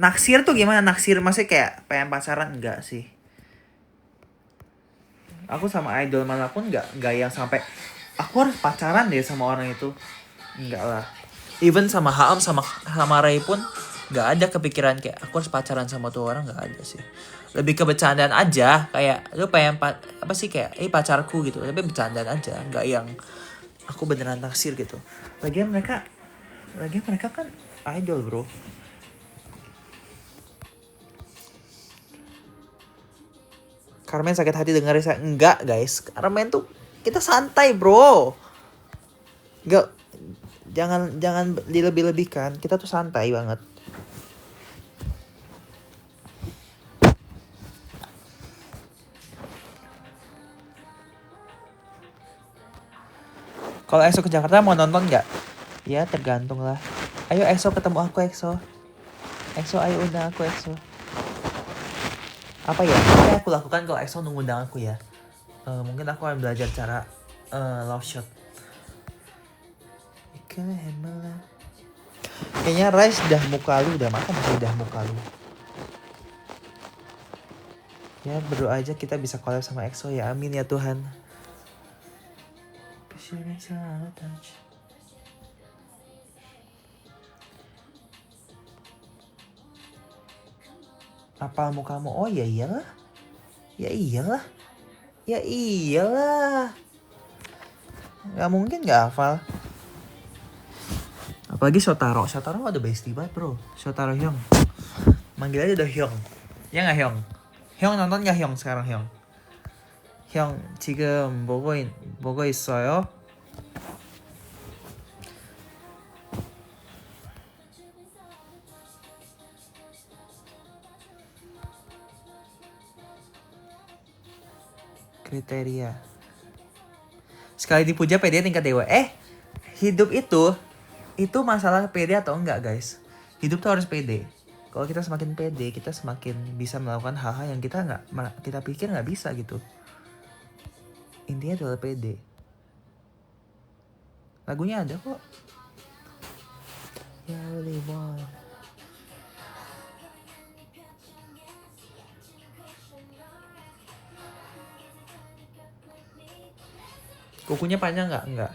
Naksir tuh gimana? Naksir maksudnya kayak pengen pacaran? Enggak sih. Aku sama idol manapun enggak yang sampai aku harus pacaran deh sama orang itu. Enggak lah. Even sama HM sama Ray pun enggak ada kepikiran kayak aku harus pacaran sama tuh orang, enggak ada sih. Lebih ke bercandaan aja, kayak lu pengen apa sih, kayak pacarku gitu. Tapi bercandaan aja, enggak yang aku beneran naksir gitu. Lagian mereka kan idol, bro. Carmen sakit hati dengar saya. Enggak guys, Carmen tuh kita santai bro. Enggak, jangan dilebih-lebihkan. Kita tuh santai banget. Kalau EXO ke Jakarta mau nonton nggak? Ya tergantung lah. Ayo EXO ketemu aku EXO. EXO ayo undang aku EXO. Apa ya? Apa yang aku lakukan kalau EXO ngundang aku ya? Mungkin aku akan belajar cara love shot. Kayaknya Rice dah muka lu udah makan sih dah muka lu. Ya berdoa aja kita bisa collab sama EXO ya. Amin ya Tuhan. Apal mukamu? Oh ya iyalah. Ya iyalah. Ya iyalah. Gak mungkin gak hafal. Apalagi Shotaro. Shotaro ada bestie banget bro. Shotaro Hyung. Manggil aja udah Hyung. Ya gak Hyung? Hyung nonton gak Hyung sekarang Hyung? Hyung 지금 보고 있어요? Kriteria. Sekali dipuja pede tingkat dewa. Hidup itu masalah pede atau enggak guys? Hidup tuh harus pede. Kalau kita semakin pede, kita semakin bisa melakukan hal-hal yang kita pikir nggak bisa gitu. Intinya adalah pede. Lagunya ada kok. Ya really want. Kukunya panjang nggak? Enggak.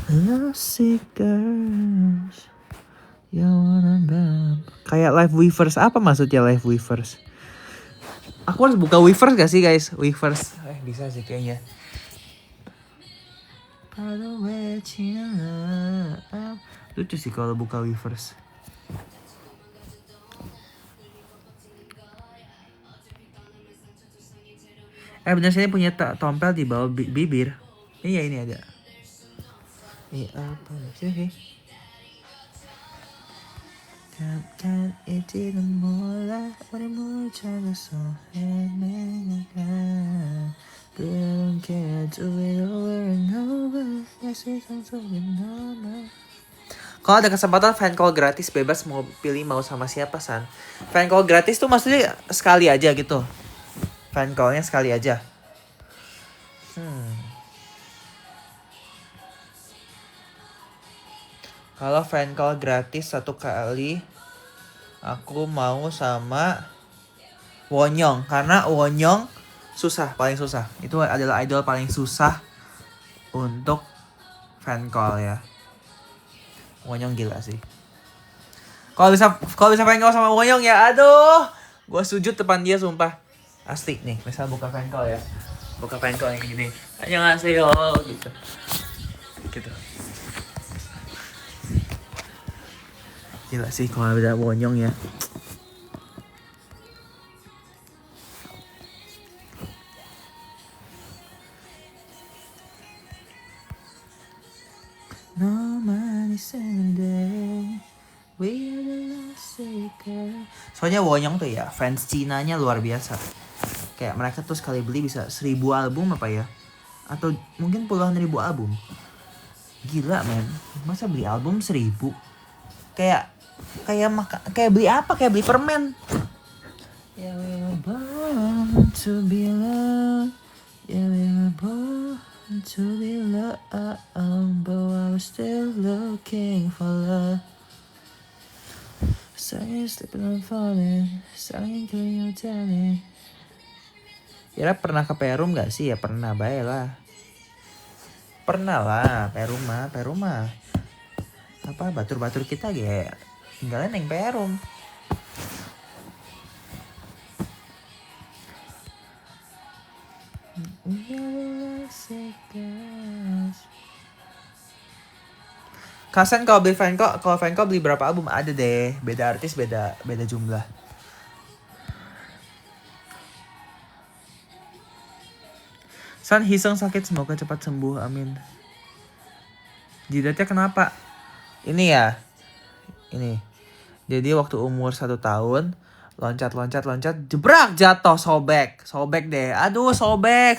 Love seekers, you wanna bam. Kayak live Weverse. Apa maksudnya live Weverse? Aku harus buka Weverse gak sih guys? Weverse. Bisa sih kayaknya. Lucu sih kalau buka Weverse. Bener saya punya tompel di bawah bibir. Iya ini ada. Ini apa sih? 잠깐 잊지는 몰라 우리 뭘 찾아서 헤매니까 그렇게 do it over and over 내 세상 속에 너만. Kalau ada kesempatan fan call gratis bebas mau pilih mau sama siapa San? Fan call gratis tuh maksudnya sekali aja gitu. Fan callnya sekali aja. Kalau fan call gratis 1 kali, aku mau sama Wonyoung. Karena Wonyoung paling susah. Itu adalah idol paling susah untuk fan call ya. Wonyoung gila sih. Kalau bisa fan call sama Wonyoung ya, aduh, gue sujud depan dia sumpah. Asli nih, misal buka fan call ya. Buka fan call yang gini. Annyeonghaseyo gitu. Gitu. Gila sih kalau ada Wonyoung ya. Soalnya Wonyoung tuh ya fans Cina-nya luar biasa. Kayak mereka tuh sekali beli bisa 1000 album apa ya? Atau mungkin puluhan ribu album. Gila men. Masa beli album 1000? Kayak beli apa? Kayak beli permen. Yeah, we were born to be loved. Yeah, we were born to be loved. But I was still looking for love. Sayang slipping and falling. Sayang killing your telling. Kira pernah ke Perum gak sih? Ya pernah, baiklah. Pernah lah, Perum mah. Apa batur-batur kita ya tinggalnya neng Perum. Kasen kalau Fanko beli berapa album ada deh, beda artis beda jumlah. San Hiseng sakit, semoga cepat sembuh, amin. Jidatnya kenapa? Ini ya, ini. Jadi waktu umur 1 tahun, loncat, jebrak, jatuh, sobek deh. Aduh, sobek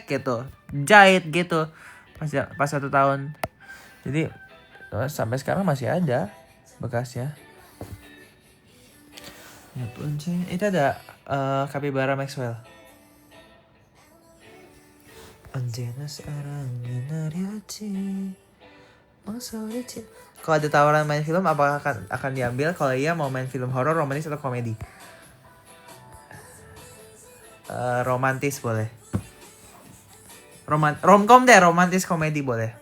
gitu. Jahit gitu. Pas 1 tahun. Jadi sampai sekarang masih ada bekasnya. Itu ada Capybara Maxwell. 언제나 사랑이 나렸지. Kalau ada tawaran main film, apakah akan diambil? Kalau iya, mau main film horor, romantis atau komedi? Romantis boleh. Romcom deh, romantis komedi boleh.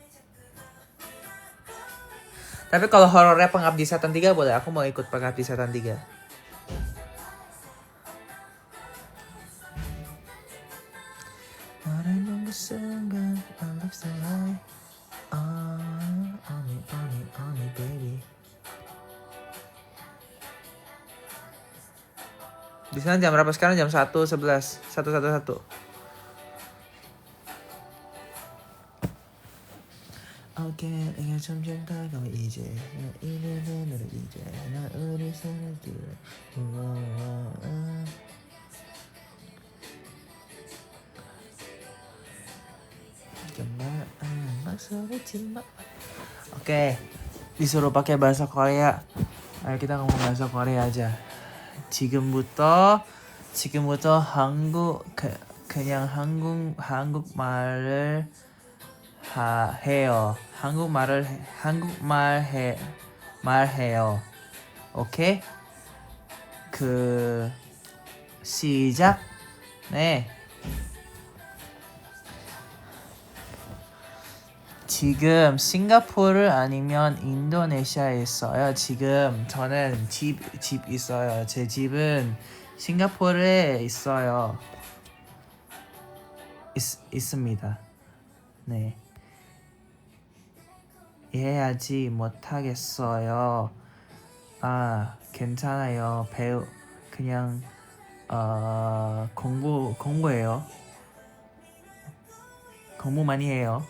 Tapi kalau horornya Pengabdi Setan 3 boleh. Aku mau ikut Pengabdi Setan 3. Di sana jam berapa sekarang? Jam 1:11. 1:11. Oke, ingin 점점 다가와 이제 나 이내 너를 이제 나 우리 사랑길. Oke, disuruh pakai bahasa Korea. Ayo kita ngomong bahasa Korea aja. 지금부터 그냥 한국말을 해요. 말해요. 오케이? 시작. 네. 지금 싱가포르 아니면 인도네시아에 있어요. 지금 저는 집 있어요. 제 집은 싱가포르에 있어요. 있습니다. 네. 이해하지 못하겠어요. 괜찮아요. 그냥 공부해요. 공부 많이 해요.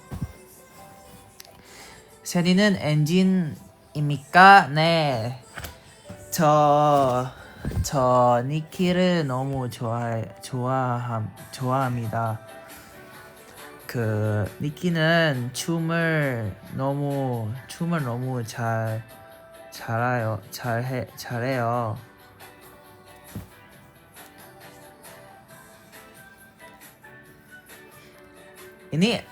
세리는 엔진입니까? 네. 저 니키를 너무 좋아합니다. 니키는 춤을 너무 잘해요. Ini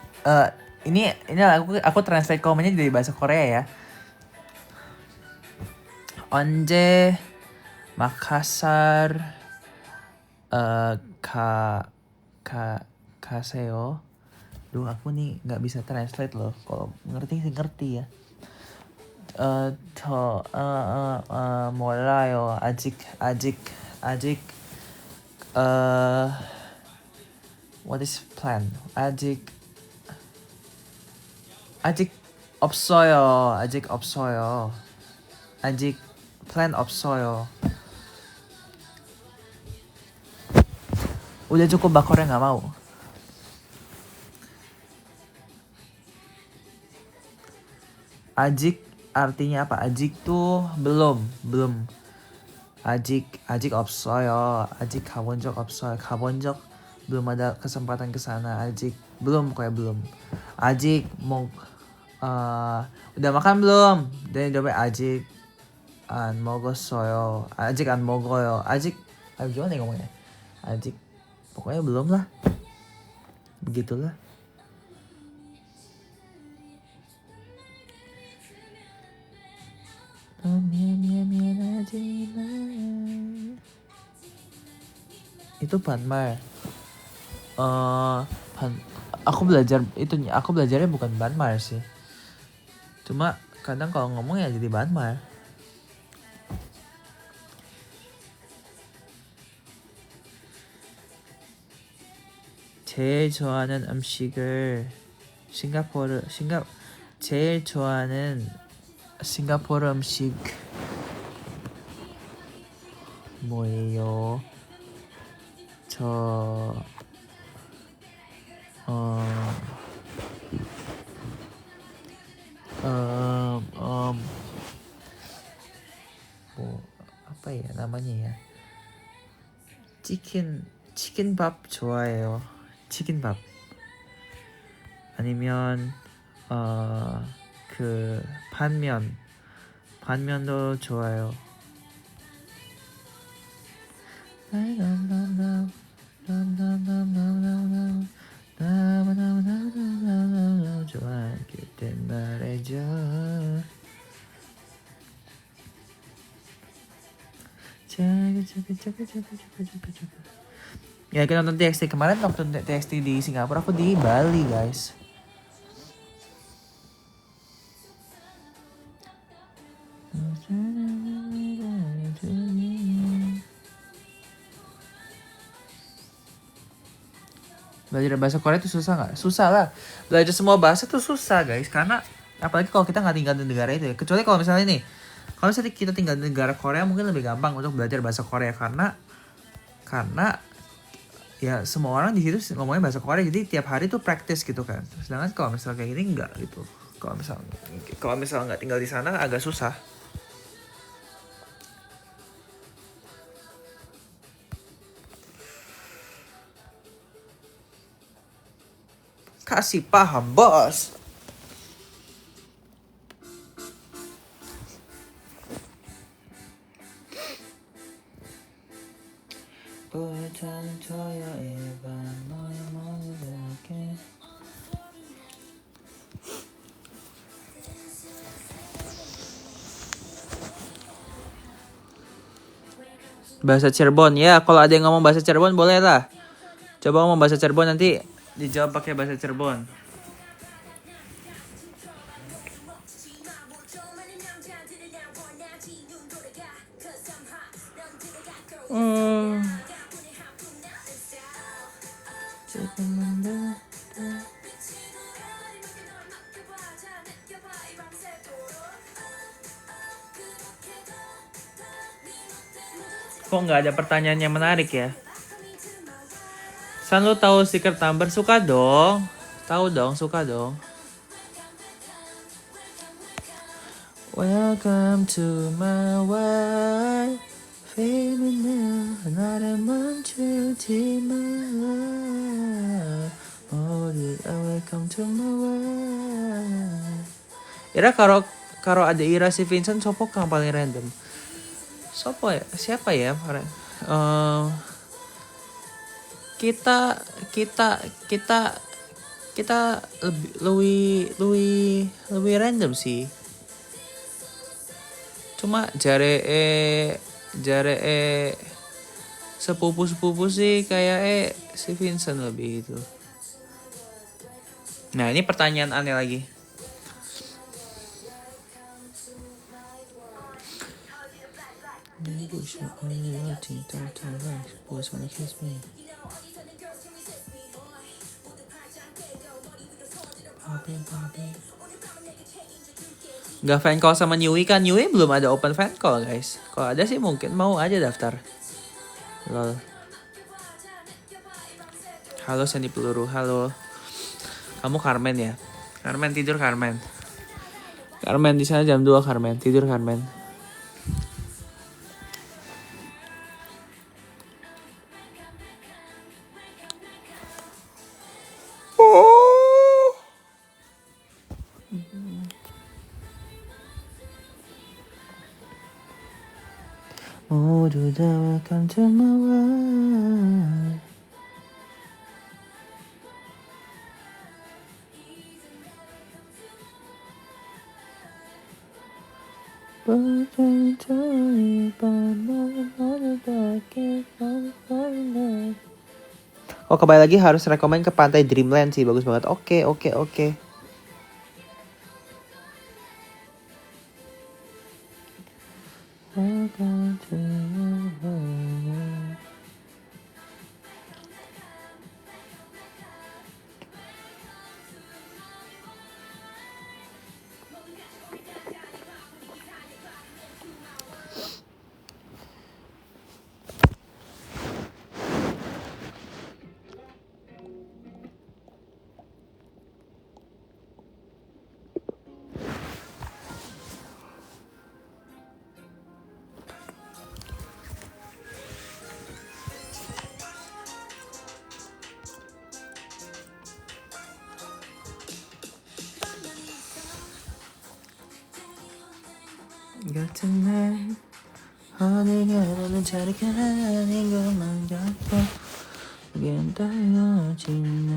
aku translate komennya dari bahasa Korea ya. 언제 마카사르 가세요? Duh, aku nih nggak bisa translate loh. Kalau ngerti sih ngerti ya. 몰라요. 아직 what is plan? 아직 없어요. 아직 plan 없어요. Udah cukup, bakornya nggak mau. Ajik artinya apa? Ajik tuh belum. Ajik 없어요. 아직 가본 적 없어요. 가본 적 belum ada kesempatan ke sana. Ajik belum, kayak belum. Ajik mau udah makan belum? Dan jawabnya ajik 안 먹었어요. 아직 안 먹어요. 아직 gimana ya ngomongnya? Ajik pokoknya belum lah. Begitulah. Itu banmar. Aku belajarnya bukan banmar sih. Cuma kadang kalau ngomong ya jadi banmar. 제일 좋아하는 음식을 제일 좋아하는 싱가포르 음식 뭐예요? 저 뭐 apa ya namanya ya? 치킨밥 좋아해요. 치킨밥. 아니면 그 반면도 좋아요. 좋아 그때 말해줘. Ya kita nonton TXT kemarin, nonton TXT di Singapura, aku di Bali guys. Belajar bahasa Korea itu susah nggak? Susah lah. Belajar semua bahasa tuh susah guys, karena apalagi kalau kita nggak tinggal di negara itu ya. Kecuali kalau misalnya nih, kalau misalnya kita tinggal di negara Korea mungkin lebih gampang untuk belajar bahasa Korea karena ya semua orang di situ ngomongnya bahasa Korea, jadi tiap hari tuh practice gitu kan. Sedangkan kalau misalnya kayak gini enggak gitu. Kalau misalnya nggak tinggal di sana agak susah. Kasih paham bos. Bahasa Cirebon ya, kalau ada yang ngomong bahasa Cirebon boleh lah. Coba ngomong bahasa Cirebon, nanti dijawab pakai bahasa Cirebon. Kok nggak ada pertanyaan yang menarik ya? San, lu tahu stiker Tumblr? Suka dong. Tahu dong, suka dong. Welcome to my world. 나를 멈추지 마. Welcome to my world. Ira karo ada Ira si Vincent sopo kang paling random. Sopo ya? Siapa ya? Kita lebih random sih. Cuma jare sepupu sih kayak si Vincent lebih itu. Nah, ini pertanyaan aneh lagi. Gak fan call sama Nyui kan? Nyui belum ada open fan call guys. Kalau ada sih mungkin mau aja daftar. Lol. Halo Sandy Peluru, halo. Kamu Carmen ya? Carmen tidur Carmen. Carmen di sana jam 2 Carmen, tidur Carmen. 모두 다 welcome to my world. Oh, kembali lagi harus rekomen ke Pantai Dreamland sih, bagus banget. Oke. 같은 날 어디 가든 자리 가는 것만 같고 그게 떨어지네.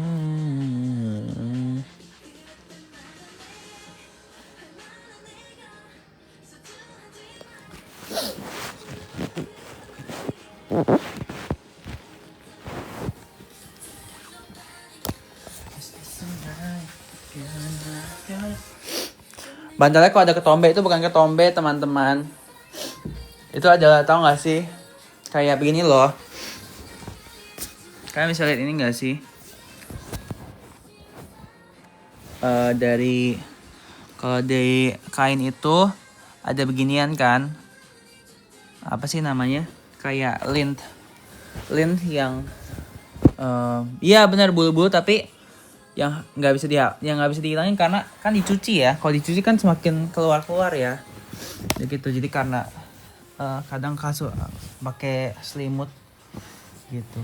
Bantalnya kalau ada ketombe itu bukan ketombe teman-teman. Itu adalah, tau gak sih, kayak begini loh. Kalian bisa lihat ini gak sih? Kalau dari kain itu ada beginian kan? Apa sih namanya? Kayak lint yang iya benar bulu-bulu, tapi yang nggak bisa dihilangin karena kan dicuci ya. Kalau dicuci kan semakin keluar ya. Gitu. Jadi karena kadang kasur pakai selimut gitu.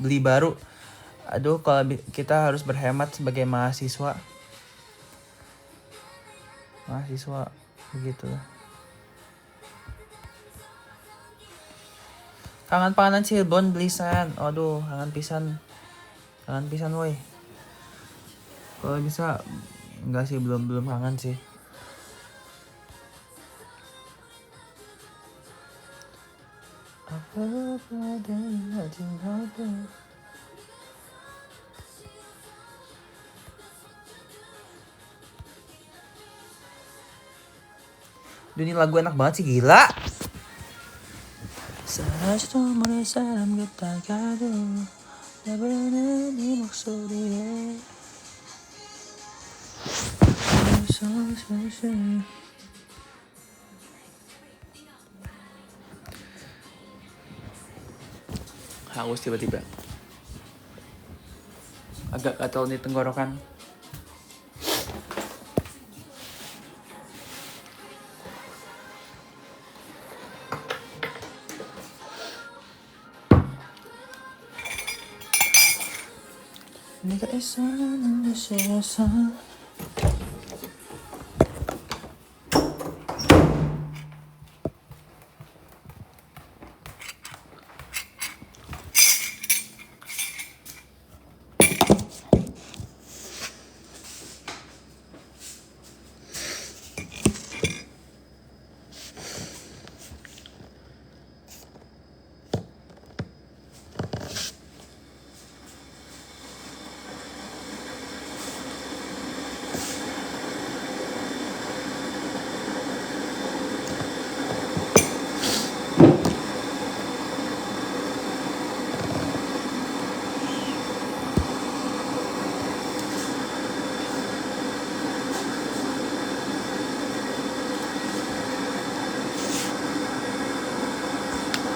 Beli baru. Aduh, kalau kita harus berhemat sebagai mahasiswa begitu. Kangen panganan Cirebon belisan. Aduh, kangen pisan woi. Kalau bisa enggak sih, belum kangen sih. Apa padanya cintaku. Ini lagu enak banget sih, gila. 사라지도 모를 사람 같다가도 나 부르는 네 목소리에 haus tiba-tiba, agak gatal nih tenggorokan. 내가 있어하는 곳에서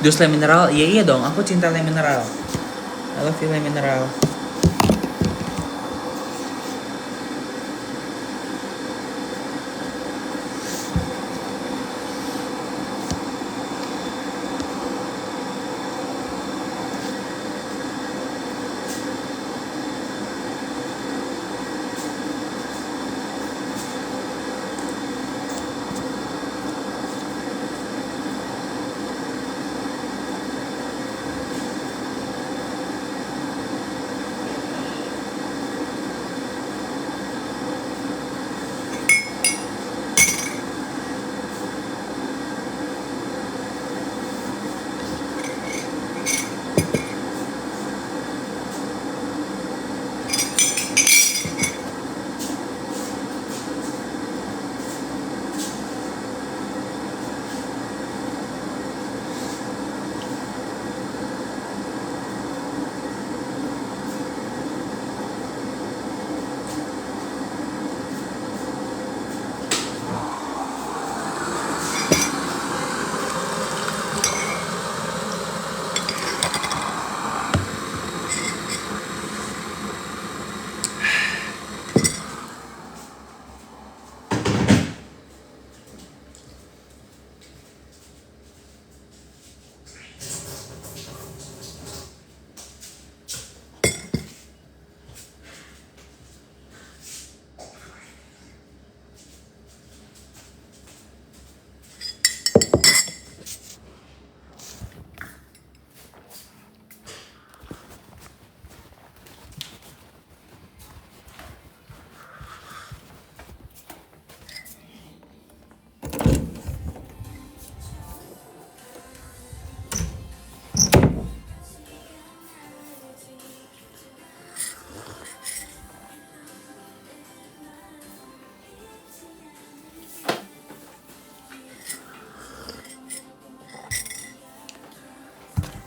jus le mineral, iya dong, aku cinta le mineral. I love le mineral.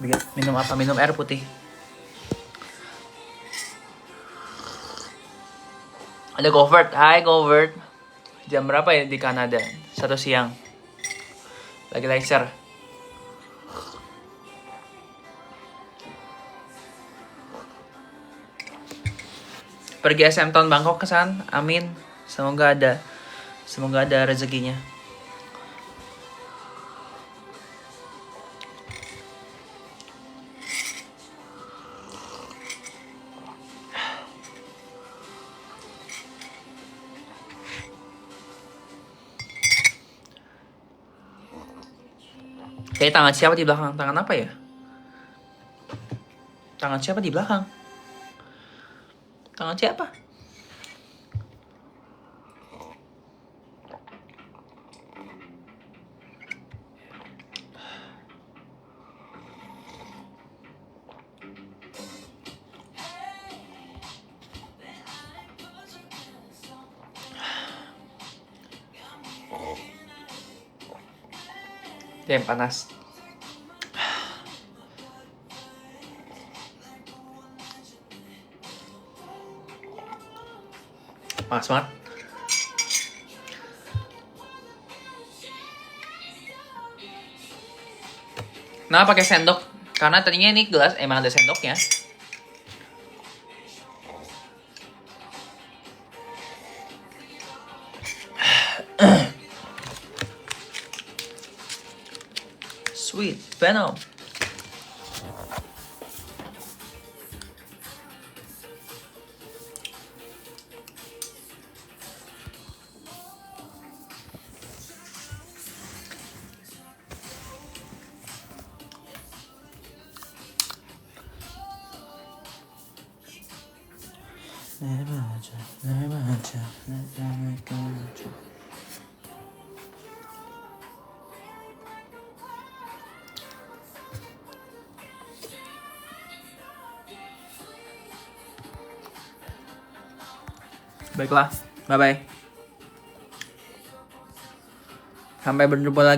Minum apa? Minum air putih. Ada Govert. Hai Govert. Jam berapa ya di Kanada? 1 siang. Lagi lecture. Pergi SM Town Bangkok kesan. Amin. Semoga ada rezekinya. Kayak tangan siapa di belakang? Tangan apa ya? Tangan siapa di belakang? Tangan siapa? Yang panas. Panas banget. Nah, pakai sendok karena tadinya ini gelas emang ada sendoknya. Sweet Venom. Baiklah, bye-bye. Sampai berjumpa lagi.